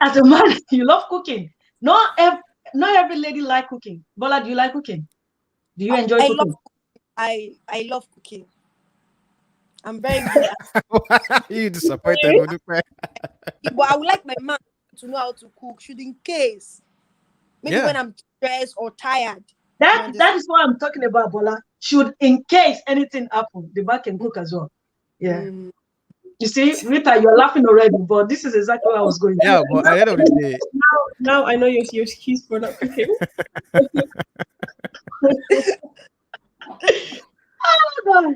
Speaker 1: As a man, you love cooking. Not every lady like cooking. Bola, do you like cooking? Do you enjoy cooking?
Speaker 4: I love cooking. I'm very good at
Speaker 2: You disappointed, Odupe?
Speaker 4: it, but I would like my man to know how to cook, should in case maybe when I'm stressed or tired.
Speaker 1: That is what I'm talking about, Bola. Should in case anything happen, the man can cook as well. Yeah. You see, Rita, you're laughing already, but this is exactly where I was going.
Speaker 2: Yeah, but at the end of the day,
Speaker 3: now I know your excuse for not cooking.
Speaker 1: Oh, God.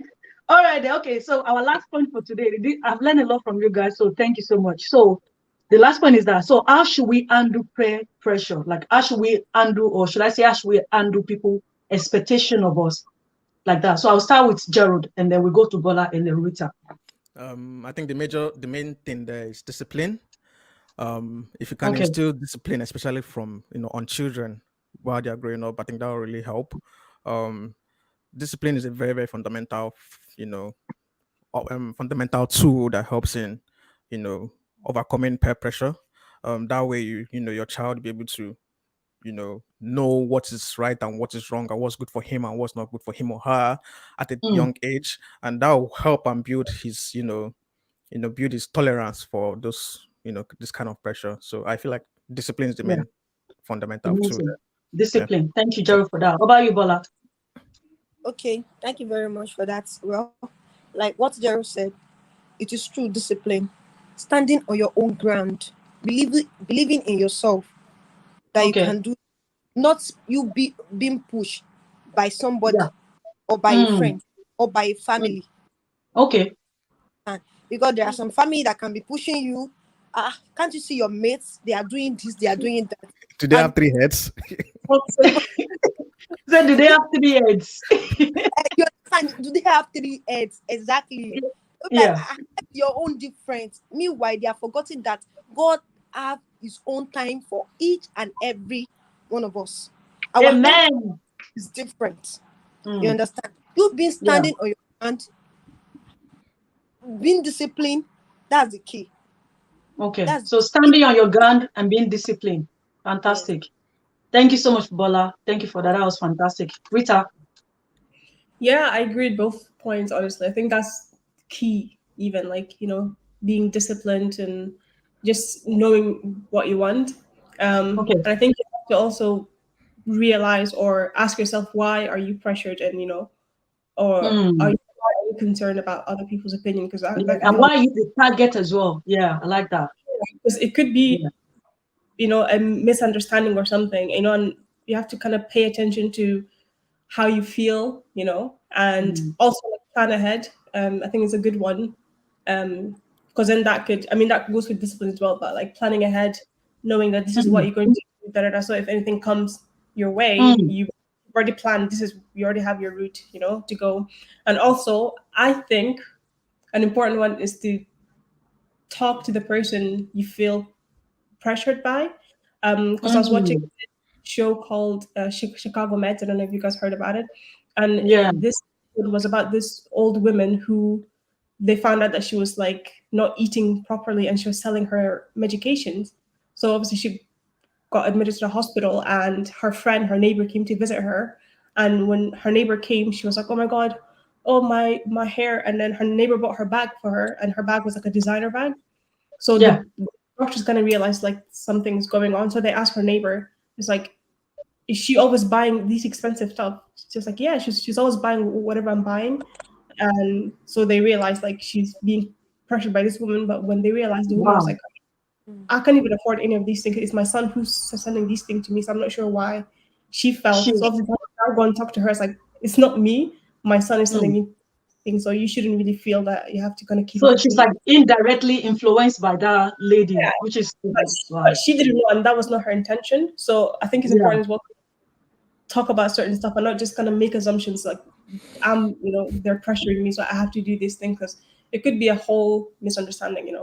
Speaker 1: All right, okay. So our last point for today, I've learned a lot from you guys, so thank you so much. So the last point is that, so how should we handle peer pressure? Like, how should we handle, or should I say, how should we handle people expectation of us like that? So I'll start with Gerald, and then we go to Bola and then Rita.
Speaker 2: I think the main thing there is discipline. If you can instill discipline, especially from on children while they are growing up, I think that will really help. Discipline is a very, very fundamental, fundamental tool that helps in, overcoming peer pressure. That way, your child will be able to, know what is right and what is wrong and what's good for him and what's not good for him or her at a young age, and that will help and build his, build his tolerance for those, this kind of pressure. So I feel like discipline is the main fundamental tool.
Speaker 1: Discipline. Yeah. Thank you, Jerry, for that. What about you, Bola?
Speaker 4: Okay, thank you very much for that. Well, like what Jerry said, it is true. Discipline, standing on your own ground, believing in yourself that you can do, not you being pushed by somebody or by a friend or by a family.
Speaker 1: Okay.
Speaker 4: Because there are some family that can be pushing you. Can't you see your mates? They are doing this, they are doing that.
Speaker 2: Do they have 3 heads?
Speaker 1: So do they have 3 heads?
Speaker 4: You understand? Do they have 3 heads? Exactly.
Speaker 1: Yeah.
Speaker 4: Your own difference. Meanwhile, they are forgetting that God have his own time for each and every one of us. Our
Speaker 1: Amen.
Speaker 4: Is different. You understand? You being standing on your hand, being disciplined, that's the key.
Speaker 1: Okay. So standing on your ground and being disciplined. Fantastic. Thank you so much, Bola. Thank you for that. That was fantastic. Rita?
Speaker 3: Yeah, I agree with both points, honestly. I think that's key, even like, being disciplined and just knowing what you want. And I think you have to also realize or ask yourself, why are you pressured, and, or are you concerned about other people's opinion? Because
Speaker 1: and why are you the target as well? Yeah, I like that.
Speaker 3: Because it could be, a misunderstanding or something, and you have to kind of pay attention to how you feel, and also plan ahead. I think it's a good one, because then that goes with discipline as well. But like planning ahead, knowing that this is what you're going to do, so if anything comes your way, you already planned. You already have your route, to go. And also, I think an important one is to talk to the person you feel pressured by. Because I was watching a show called Chicago Med. I don't know if you guys heard about it. And this was about this old woman who they found out that she was like not eating properly and she was selling her medications. So obviously she got admitted to the hospital, and her neighbor came to visit her. And when her neighbor came, she was like, oh my God, oh my hair. And then her neighbor bought her bag for her, and her bag was like a designer bag. So the doctor's gonna realize like something's going on. So they asked her neighbor, it's like, is she always buying these expensive stuff? She's like, yeah, she's always buying whatever I'm buying. And so they realized like she's being pressured by this woman. But when they realized, the woman was like, I can't even afford any of these things. It's my son who's sending these things to me, so I'm not sure why she felt. So obviously I go and talk to her. It's like, it's not me. My son is sending me things, so you shouldn't really feel that you have to kind of keep.
Speaker 1: So she's like indirectly influenced by that lady, which is.
Speaker 3: But she didn't know, and that was not her intention. So I think it's important as well to talk about certain stuff and not just kind of make assumptions like they're pressuring me, so I have to do this thing, because it could be a whole misunderstanding,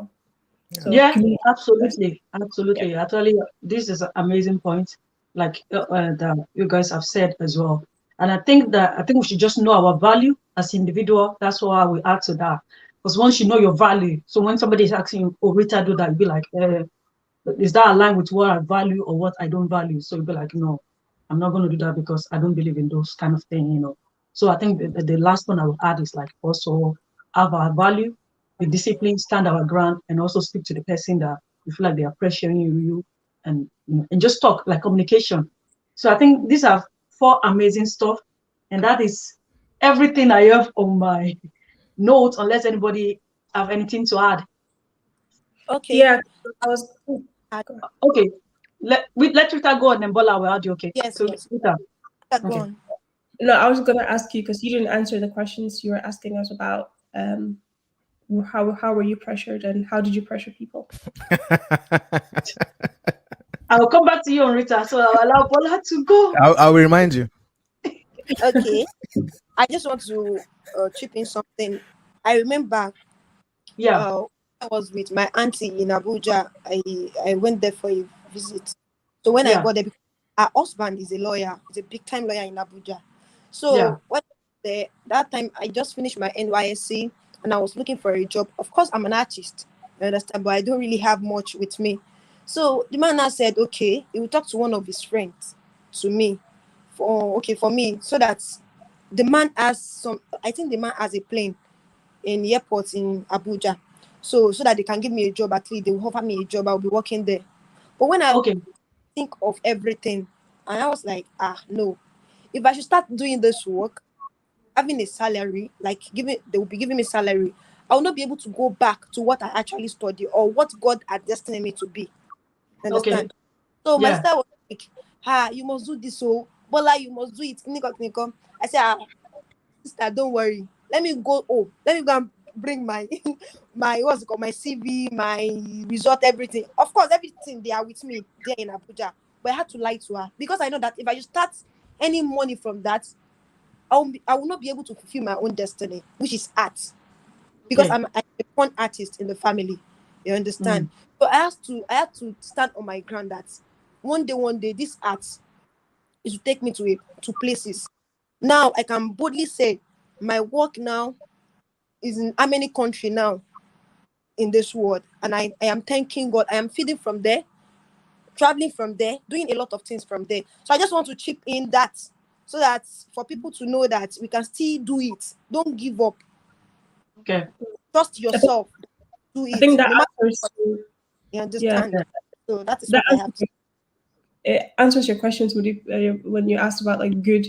Speaker 3: So
Speaker 1: Yeah,
Speaker 3: communicate.
Speaker 1: absolutely,
Speaker 3: Yeah.
Speaker 1: absolutely. Actually, this is an amazing point, like that you guys have said as well. And I think we should just know our value as individual. That's why we add to that. Because once you know your value, so when somebody is asking you, "Oh, Rita, do that," you'll be like, "Is that aligned with what I value or what I don't value?" So you'll be like, "No, I'm not going to do that because I don't believe in those kind of things." So I think the last one I will add is like also have our value, be disciplined, stand our ground, and also speak to the person that you feel like they are pressuring you, and and just talk, like communication. So I think these are 4 amazing stuff, and that is everything I have on my notes. Unless anybody have anything to add.
Speaker 4: Okay.
Speaker 3: Yeah, I was.
Speaker 1: Okay, let Rita go and then Bola will add you. Okay,
Speaker 4: Yes,
Speaker 1: so
Speaker 4: yes.
Speaker 1: Rita.
Speaker 4: Go
Speaker 1: Okay.
Speaker 4: on.
Speaker 3: No, I was gonna ask you, because you didn't answer the questions you were asking us about. How were you pressured, and how did you pressure people?
Speaker 1: I will come back to you on Rita, so I'll allow Bola to go.
Speaker 2: I'll remind you.
Speaker 4: Okay. I just want to chip in something. I remember
Speaker 1: Yeah,
Speaker 4: I was with my auntie in Abuja. I went there for a visit. So when I
Speaker 1: yeah,
Speaker 4: got there, her husband is a lawyer. He's a big time lawyer in Abuja.
Speaker 1: yeah.
Speaker 4: So when there, that time I just finished my NYSC and I was looking for a job. Of course, I'm an artist, you understand, but I don't really have much with me. So the man now said, okay, he will talk to one of his friends to me for me, so that the man has some. I think the man has a plane in the airport in Abuja. So that they can give me a job, at least they will offer me a job, I'll be working there. But when I
Speaker 1: Okay,
Speaker 4: think of everything, and I was like, no. If I should start doing this work, having a salary, like they will be giving me salary, I will not be able to go back to what I actually studied or what God had destined me to be.
Speaker 1: okay,
Speaker 4: Understand? So my
Speaker 1: yeah,
Speaker 4: sister was like, you must do this, so Bola, you must do it. Nico. I said, sister, don't worry. Let me go home. Let me go and bring my my what's it called, my CV, my result, everything. Of course, everything they are with me there in Abuja. But I had to lie to her because I know that if I just start any money from that, I will not be able to fulfill my own destiny, which is art. Because
Speaker 1: okay.
Speaker 4: I'm a born artist in the family. You understand?
Speaker 1: Mm.
Speaker 4: So I had to stand on my ground that one day this art is to take me to places. Now I can boldly say my work now is in how many country now in this world, and I am thanking God. I am feeding from there, traveling from there, doing a lot of things from there. So I just want to chip in that, so that for people to know that we can still do it. Don't give up.
Speaker 1: Okay,
Speaker 4: Trust
Speaker 3: I think,
Speaker 4: yourself. Do
Speaker 3: I
Speaker 4: it.
Speaker 3: think that
Speaker 4: No matter
Speaker 3: answers.
Speaker 4: what, you
Speaker 3: Yeah,
Speaker 4: understand.
Speaker 1: yeah,
Speaker 4: So that is
Speaker 3: that
Speaker 4: what I have to.
Speaker 3: it answers your questions when you asked about like good,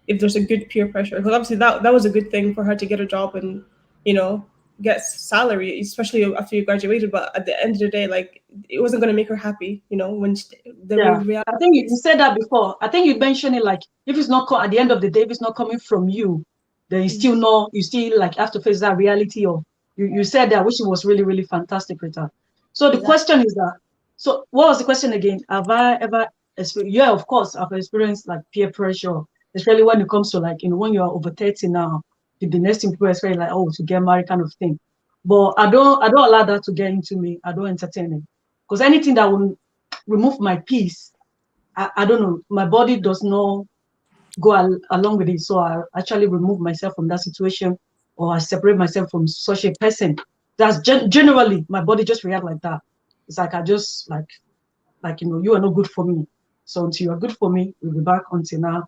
Speaker 3: if there's a good peer pressure, because obviously that was a good thing for her to get a job and you know get salary, especially after you graduated. But at the end of the day, like it wasn't going to make her happy, when the
Speaker 1: yeah.
Speaker 3: reality
Speaker 1: I think you
Speaker 3: is.
Speaker 1: said that before. I think you mentioned it like if it's not at the end of the day, if it's not coming from you, then you still like have to face that reality of you said that, which was really, really fantastic, Rita. So the
Speaker 4: Exactly.
Speaker 1: question is that, so what was the question again? Have I ever experienced? Yeah, of course, I've experienced like peer pressure, especially when it comes to like, when you are over 30 now, the next thing people expect like, oh, to get married kind of thing. But I don't allow that to get into me. I don't entertain it. Because anything that will remove my peace, I don't know, my body does not go along with it. So I actually remove myself from that situation, or I separate myself from such a person. That's generally my body just react like that. It's like I just like you are not good for me. So until you are good for me, we'll be back until now.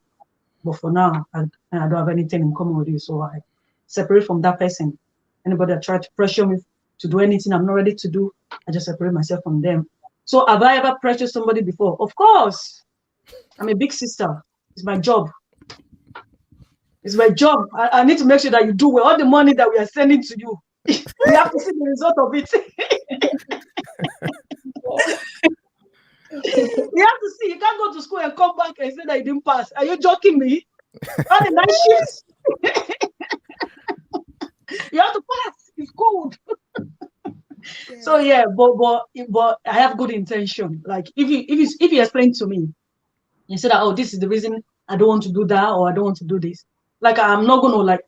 Speaker 1: But for now, I don't have anything in common with you. So I separate from that person. Anybody that try to pressure me to do anything I'm not ready to do, I just separate myself from them. So have I ever pressured somebody before? Of course. I'm a big sister. It's my job. It's my job. I need to make sure that you do well. All the money that we are sending to you, we have to see the result of it. You have to see. You can't go to school and come back and say that you didn't pass. Are you joking me? All the night shifts. You have to pass. It's cold.
Speaker 4: Yes.
Speaker 1: So yeah, but I have good intention. Like if you explain to me, you say that, oh, this is the reason I don't want to do that, or I don't want to do this. Like I'm not gonna like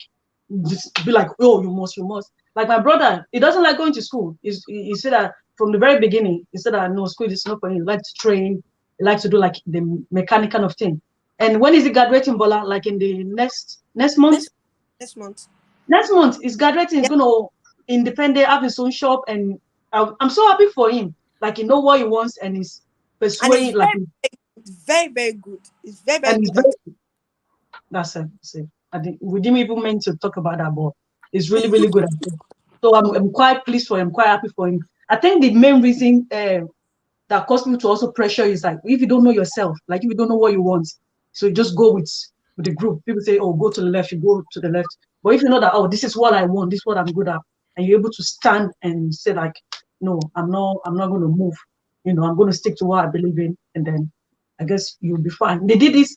Speaker 1: just be like, oh, you must. Like my brother, he doesn't like going to school. He said that from the very beginning. He said that no, school is not for him. He likes to train. He likes to do like the mechanic kind of thing. And when is he graduating, Bola? Like in the next month?
Speaker 4: Next month.
Speaker 1: Next month, he's graduating. He's gonna independent, have his own shop, and I'm so happy for him. Like he know what he wants, and he's persuading.
Speaker 4: And
Speaker 1: Like
Speaker 4: very, very good. It's very, very
Speaker 1: and he's
Speaker 4: good.
Speaker 1: very, that's it. I think we didn't even mean to talk about that, but it's really, really good at it. So I'm quite pleased for him, quite happy for him. I think the main reason that causes people to also pressure is like if you don't know yourself, like if you don't know what you want, so you just go with the group. People say, oh, go to the left, you go to the left. But if you know that, oh, this is what I want, this is what I'm good at, and you're able to stand and say like, no, I'm not going to move. I'm going to stick to what I believe in, and then I guess you'll be fine. They did this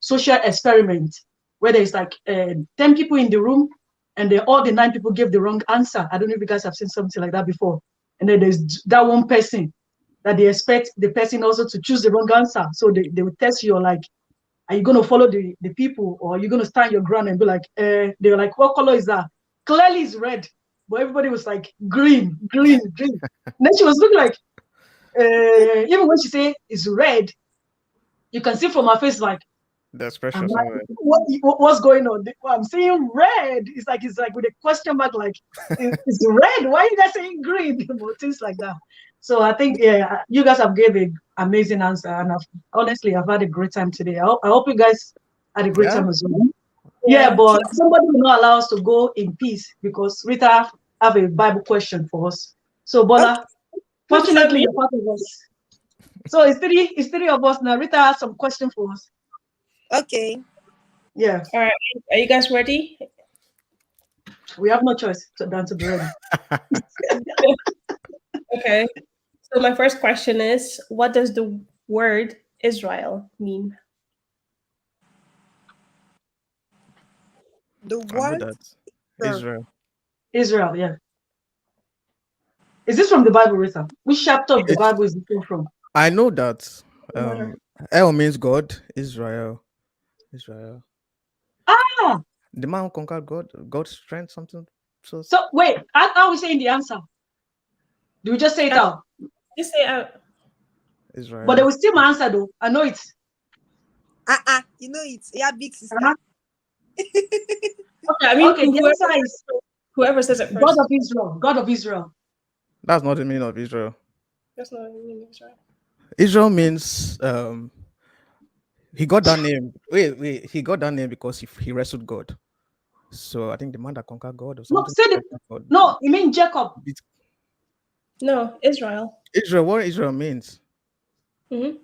Speaker 1: social experiment where there's like 10 people in the room, and all the 9 people gave the wrong answer. I don't know if you guys have seen something like that before. And then there's that one person that they expect the person also to choose the wrong answer. So they will test you like, are you going to follow the people, or are you going to stand your ground and be like, they were like, what color is that? Clearly it's red. But everybody was like, green. Then she was looking like, even when she say it's red, you can see from her face like,
Speaker 2: There's pressure somewhere.
Speaker 1: what's going on? I'm saying red. It's like with a question mark, like it's red. Why are you guys saying green? Things like that. So I think you guys have gave an amazing answer, and honestly I've had a great time today. I hope you guys had a great time as well. Yeah, but somebody will not allow us to go in peace because Rita have a Bible question for us. So Bola, fortunately you're part of us. So it's three of us now. Rita has some question for us.
Speaker 4: Okay.
Speaker 1: Yeah.
Speaker 3: All right. Are you guys ready?
Speaker 1: We have no choice than to be ready.
Speaker 3: Okay. So my first question is, what does the word Israel mean?
Speaker 4: The
Speaker 2: I know
Speaker 4: word
Speaker 2: that.
Speaker 1: Israel, yeah. Is this from the Bible, Rita? Which chapter of the Bible is it from?
Speaker 2: I know that. El means God, Israel.
Speaker 1: Ah!
Speaker 2: The man who conquered God's strength, something. So
Speaker 1: wait, how are we saying the answer? Do we just say it out?
Speaker 3: Just say out.
Speaker 2: Israel.
Speaker 1: But they will still my answer though. I know it.
Speaker 4: You know it. Yeah, big sister.
Speaker 3: Okay, I mean,
Speaker 1: okay, the answer is
Speaker 3: whoever says it first.
Speaker 1: God of Israel.
Speaker 2: That's not the meaning of Israel.
Speaker 3: That's not the meaning of Israel.
Speaker 2: Israel means he got that name. Wait, he got that name because he wrestled God. So I think the man that conquered God or something.
Speaker 1: No, you mean Jacob.
Speaker 3: No, Israel.
Speaker 2: Israel, what Israel means?
Speaker 3: Mm-hmm.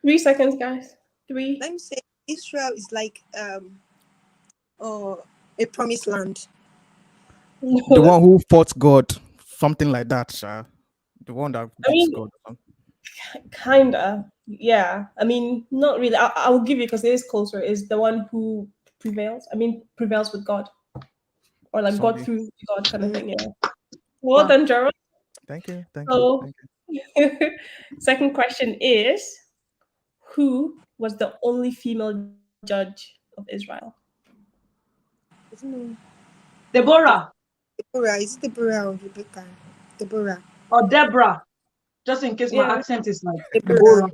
Speaker 2: 3
Speaker 3: seconds, guys. 3.
Speaker 4: Let me say Israel is like a promised land.
Speaker 2: The one who fought God, something like that, sir. The one that beats God.
Speaker 3: Kinda, yeah. I mean, not really. I will give you because it is closer. Is the one who prevails. I mean, prevails with God, or like God through God kind of thing. Yeah. Well done, Gerald.
Speaker 2: Thank you.
Speaker 3: Second question is, who was the only female judge of Israel?
Speaker 1: Deborah.
Speaker 4: Is it Deborah or Rebecca? Deborah.
Speaker 1: Or Deborah. Just in case my accent is like
Speaker 4: Deborah.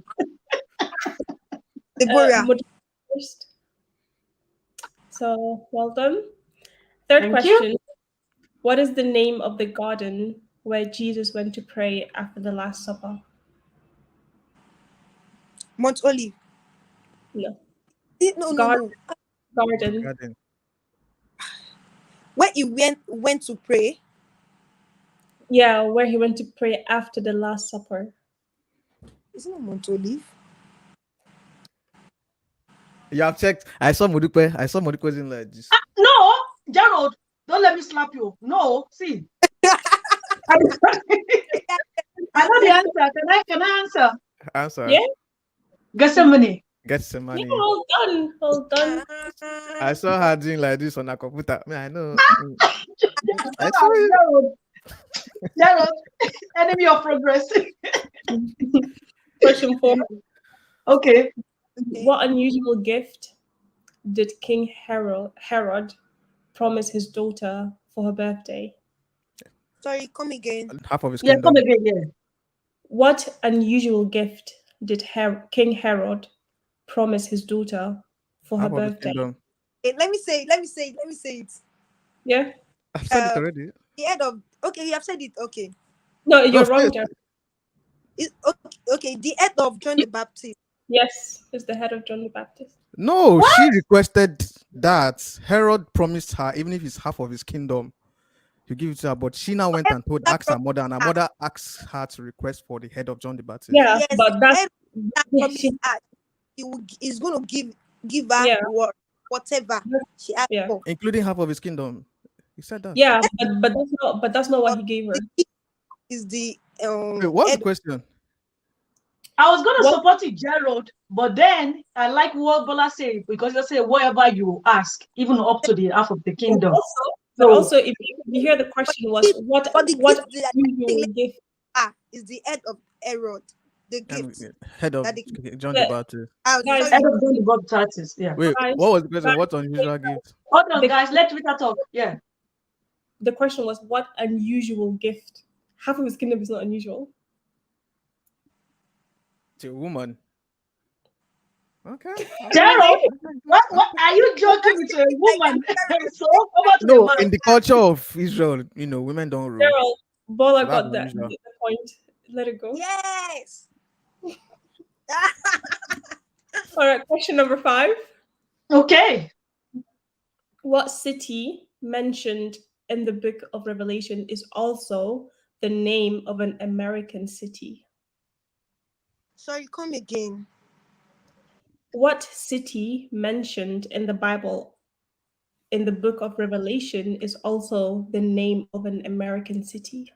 Speaker 4: Deborah.
Speaker 3: First. So well done. Third question. What is the name of the garden where Jesus went to pray after the Last Supper?
Speaker 4: Mount Olive.
Speaker 3: No.
Speaker 4: No.
Speaker 3: Garden.
Speaker 4: Where he went to pray?
Speaker 3: Yeah, where he went to pray after the Last Supper.
Speaker 4: Isn't it Mount Olive?
Speaker 2: You have checked. I saw Modupe in like this.
Speaker 1: No, Gerald, don't let me slap you. No, see. I know the answer. Can I answer?
Speaker 2: Answer.
Speaker 3: Yeah.
Speaker 1: Gethsemane.
Speaker 3: Yeah, well done.
Speaker 2: I saw her doing like this on her computer. I know.
Speaker 1: I saw it. Gerald, enemy of progress.
Speaker 3: Question 4.
Speaker 1: Okay.
Speaker 4: Okay.
Speaker 3: What unusual gift did King Herod promise his daughter for her birthday?
Speaker 4: Sorry, come again.
Speaker 2: Half of his
Speaker 1: Yeah, come
Speaker 2: kingdom.
Speaker 1: again. Yeah.
Speaker 3: What unusual gift did King Herod promise his daughter for her
Speaker 2: Half of his
Speaker 3: birthday?
Speaker 2: kingdom.
Speaker 4: Let me say it.
Speaker 3: Yeah?
Speaker 2: I've said it
Speaker 4: Um,
Speaker 2: already.
Speaker 4: the head of. Okay, you have said it. Okay.
Speaker 3: No,
Speaker 2: No,
Speaker 3: you're
Speaker 2: say
Speaker 3: wrong,
Speaker 2: it.
Speaker 3: Jared.
Speaker 4: Okay. The head of John the Baptist.
Speaker 3: Yes, it's the head of John the Baptist.
Speaker 2: No, she requested that Herod promised her, even if it's half of his kingdom, to give it to her. But she now went and asked her mother, and her mother asked her to request for the head of John the Baptist.
Speaker 3: Yeah,
Speaker 4: Yes,
Speaker 3: but that's
Speaker 4: head that
Speaker 3: yeah,
Speaker 4: promised her he's going to give her
Speaker 3: yeah,
Speaker 4: whatever she asked
Speaker 3: yeah,
Speaker 4: for.
Speaker 2: Including half of his kingdom. He said that.
Speaker 3: yeah. But that's not what he gave her.
Speaker 4: The gift is the
Speaker 2: Wait, what's the
Speaker 4: head.
Speaker 2: question?
Speaker 1: I was gonna
Speaker 3: What?
Speaker 1: support it, Gerald, but then I like what Bola said because you say whatever you ask, even up to the half of the kingdom.
Speaker 3: But
Speaker 1: So
Speaker 3: also, if you hear the question was what
Speaker 4: But the
Speaker 3: what
Speaker 4: gift that
Speaker 3: unusual gift?
Speaker 4: is the head of Herod. The gift
Speaker 2: Head of
Speaker 4: that the
Speaker 2: John
Speaker 3: Yeah.
Speaker 2: the Baptist.
Speaker 3: Guys,
Speaker 4: sorry,
Speaker 1: head of John the Baptist, yeah.
Speaker 2: Wait,
Speaker 3: Guys,
Speaker 2: what was the question?
Speaker 3: guys,
Speaker 2: What unusual gift?
Speaker 1: Hold on,
Speaker 3: The-
Speaker 1: guys, let Rita talk. Yeah.
Speaker 3: The question was what unusual gift? Half of his kingdom is not unusual.
Speaker 2: To a woman. Okay.
Speaker 1: Gerald, what are you joking with a woman? So over to the
Speaker 2: No,
Speaker 1: man.
Speaker 2: in the culture of Israel, women don't rule.
Speaker 3: Gerald, Bola
Speaker 2: So that's
Speaker 3: got that
Speaker 2: unusual.
Speaker 3: the point. Let it go.
Speaker 4: yes.
Speaker 3: All right, question number 5.
Speaker 1: Okay.
Speaker 3: What city mentioned in the book of Revelation is also the name of an American city?
Speaker 4: Sorry, come again.
Speaker 3: What city mentioned in the Bible in the book of Revelation is also the name of an American city?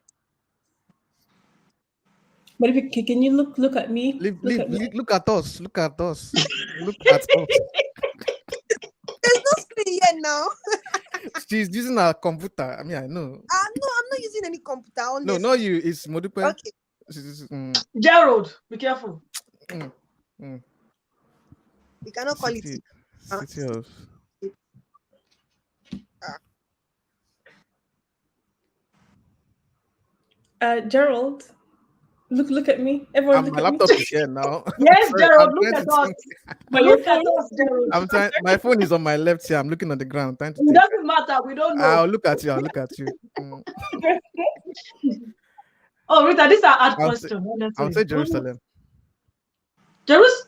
Speaker 3: But if you, can you look at me? Look at me.
Speaker 2: Look at us. Look at us. Look at us.
Speaker 4: There's no screen here now.
Speaker 2: She's using her computer. I mean, I know.
Speaker 4: No, I'm not using any computer. Honestly.
Speaker 2: No, not you. It's Modupe.
Speaker 4: Okay.
Speaker 1: Gerald, be careful.
Speaker 4: We cannot call it.
Speaker 2: City of.
Speaker 3: Gerald, look at me. Everyone, look
Speaker 2: My
Speaker 3: at
Speaker 2: laptop
Speaker 3: me.
Speaker 2: is here now.
Speaker 1: Yes,
Speaker 2: Sorry,
Speaker 1: Gerald,
Speaker 2: I'm
Speaker 1: look
Speaker 2: trying
Speaker 1: at
Speaker 2: to
Speaker 1: us.
Speaker 2: think.
Speaker 3: But your
Speaker 1: Look at
Speaker 3: phone.
Speaker 1: us, Gerald.
Speaker 2: I'm trying. My phone is on my left here. I'm looking on the ground, trying to
Speaker 1: It
Speaker 2: think.
Speaker 1: doesn't matter. We don't know.
Speaker 2: I'll look at you. I'll look at you.
Speaker 1: Oh, Rita, these are hard
Speaker 2: I'll
Speaker 1: questions.
Speaker 2: I'll say Jerusalem.
Speaker 1: Jerusalem.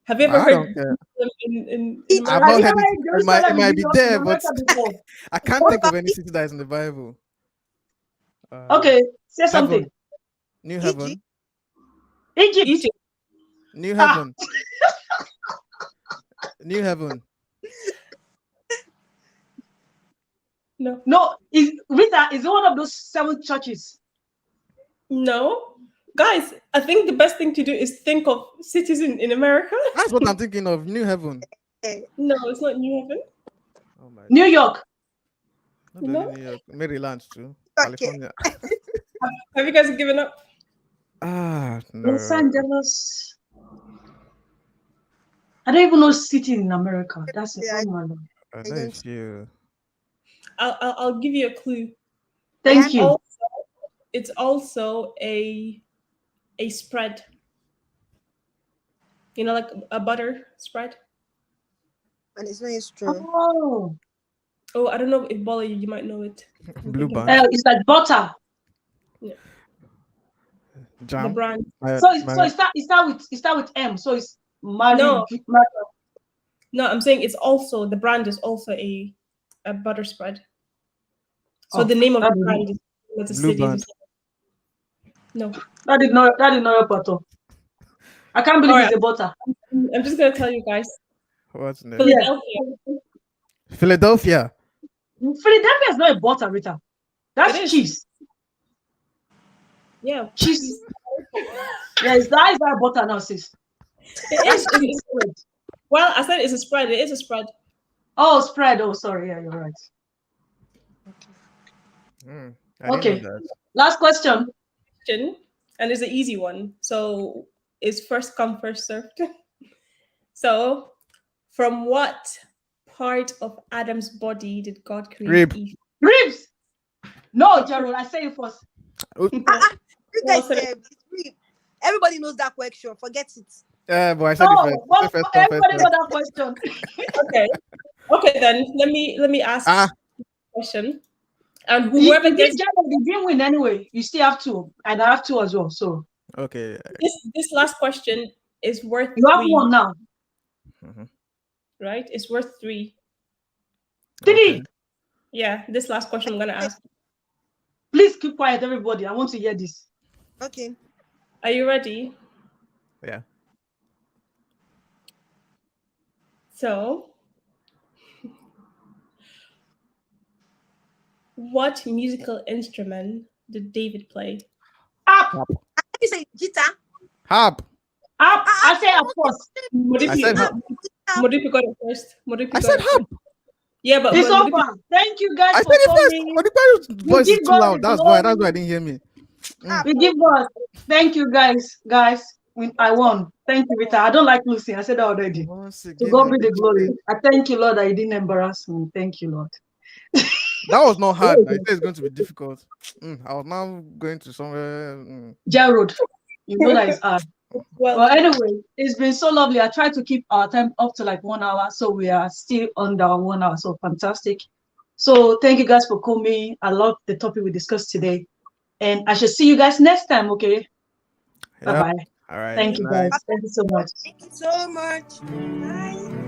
Speaker 3: Have you ever
Speaker 2: I
Speaker 3: heard
Speaker 2: don't care.
Speaker 3: in
Speaker 2: I've
Speaker 3: America?
Speaker 2: not heard it. It might be there, but
Speaker 1: before.
Speaker 2: I can't think of any city that is in the Bible.
Speaker 1: Okay, say
Speaker 2: Heaven.
Speaker 1: something.
Speaker 2: New heaven.
Speaker 1: Egypt.
Speaker 2: New heaven. New heaven.
Speaker 1: No, Rita, is it one of those 7 churches?
Speaker 3: No. Guys, I think the best thing to do is think of cities in America.
Speaker 2: That's what I'm thinking of. New heaven.
Speaker 3: No, it's not New Heaven.
Speaker 2: Oh my
Speaker 1: New York.
Speaker 2: Not
Speaker 3: No.
Speaker 2: only New York, Maryland too.
Speaker 4: Okay.
Speaker 2: California.
Speaker 3: Have you guys given up?
Speaker 2: No.
Speaker 1: Los Angeles. I don't even know city in America. That's it.
Speaker 4: Yeah,
Speaker 1: Oh my Lord.
Speaker 2: I know if you.
Speaker 3: I'll give you a clue.
Speaker 1: Thank you.
Speaker 3: It's also a spread. You know, like a butter spread.
Speaker 4: And it's very strong.
Speaker 3: Oh, I don't know if Bola, you might know it.
Speaker 2: Blue Band.
Speaker 1: It's like butter.
Speaker 3: Yeah.
Speaker 2: Jam.
Speaker 3: The brand.
Speaker 1: So it start with M. So it's
Speaker 3: No, I'm saying it's also the brand is also a butter spread. So the name of the brand is a
Speaker 2: Blue
Speaker 3: city.
Speaker 2: Band.
Speaker 3: No.
Speaker 1: That did not help at all. I can't believe it's a butter.
Speaker 3: I'm just gonna tell you guys.
Speaker 2: What's next?
Speaker 3: Philadelphia.
Speaker 1: Philadelphia is not a butter, Rita. That's cheese.
Speaker 3: Yeah.
Speaker 1: Cheese. Yeah, is that butter now, sis?
Speaker 3: It is. Well, I said it's a spread. It is a spread.
Speaker 1: Oh, spread. Oh, sorry. Yeah, you're right. Okay. Last question.
Speaker 3: And it's an easy one. So it's first come, first served. So, from what part of Adam's body did God create
Speaker 2: Rib.
Speaker 3: Eve?
Speaker 1: Ribs. No, Gerald, I say it first.
Speaker 4: You guys say everybody knows that question. Forget it.
Speaker 2: But I said it first. I said first come, first
Speaker 1: everybody
Speaker 2: serve.
Speaker 1: got that question.
Speaker 3: Okay. Okay, then let me ask
Speaker 2: Ah.
Speaker 3: the question. And whoever gets
Speaker 1: Gerald, you didn't win anyway. You still have two, and I have two as well. So
Speaker 2: Okay.
Speaker 3: this last question is worth
Speaker 1: you have
Speaker 3: 3,
Speaker 1: one now.
Speaker 2: Mhm.
Speaker 3: right? It's worth 3.
Speaker 1: Three.
Speaker 2: Okay.
Speaker 3: Yeah, this last question I'm gonna ask.
Speaker 1: Please keep quiet, everybody. I want to hear this.
Speaker 4: Okay.
Speaker 3: Are you ready?
Speaker 2: Yeah.
Speaker 3: So, what musical instrument did David play?
Speaker 1: Up,
Speaker 2: Harp.
Speaker 4: You say guitar.
Speaker 2: Harp.
Speaker 1: up. I say of course.
Speaker 2: I said harp.
Speaker 3: Modipi got it first. Modipi
Speaker 2: I
Speaker 3: got
Speaker 2: said
Speaker 3: it
Speaker 2: harp.
Speaker 3: first. Yeah, but
Speaker 1: It's
Speaker 3: Modipi,
Speaker 1: over. Thank you guys
Speaker 2: I
Speaker 1: for
Speaker 2: said it first.
Speaker 1: coming.
Speaker 2: But the voice is
Speaker 1: give
Speaker 2: too
Speaker 1: God
Speaker 2: loud.
Speaker 1: the
Speaker 2: That's why.
Speaker 1: glory.
Speaker 2: That's why I didn't hear me.
Speaker 1: We give God. Thank you, guys. I won. Thank you, Rita. I don't like losing. I said that already.
Speaker 2: Once
Speaker 1: To
Speaker 2: again,
Speaker 1: God
Speaker 2: I
Speaker 1: be the glory.
Speaker 2: defeated.
Speaker 1: I thank you, Lord, that you didn't embarrass me. Thank you, Lord.
Speaker 2: That was not hard. I said it's going to be difficult. I was now going to somewhere.
Speaker 1: Gerald, you know that it's hard.
Speaker 3: well,
Speaker 1: Well, anyway, it's been so lovely. I tried to keep our time up to like 1 hour, so we are still under 1 hour. So fantastic. So thank you guys for coming. I love the topic we discussed today, and I shall see you guys next time. Okay.
Speaker 2: Yep.
Speaker 1: Bye bye.
Speaker 2: All right.
Speaker 1: Thank
Speaker 2: Good
Speaker 1: you
Speaker 2: night.
Speaker 1: guys. Thank you so much.
Speaker 4: Thank you so much. Bye.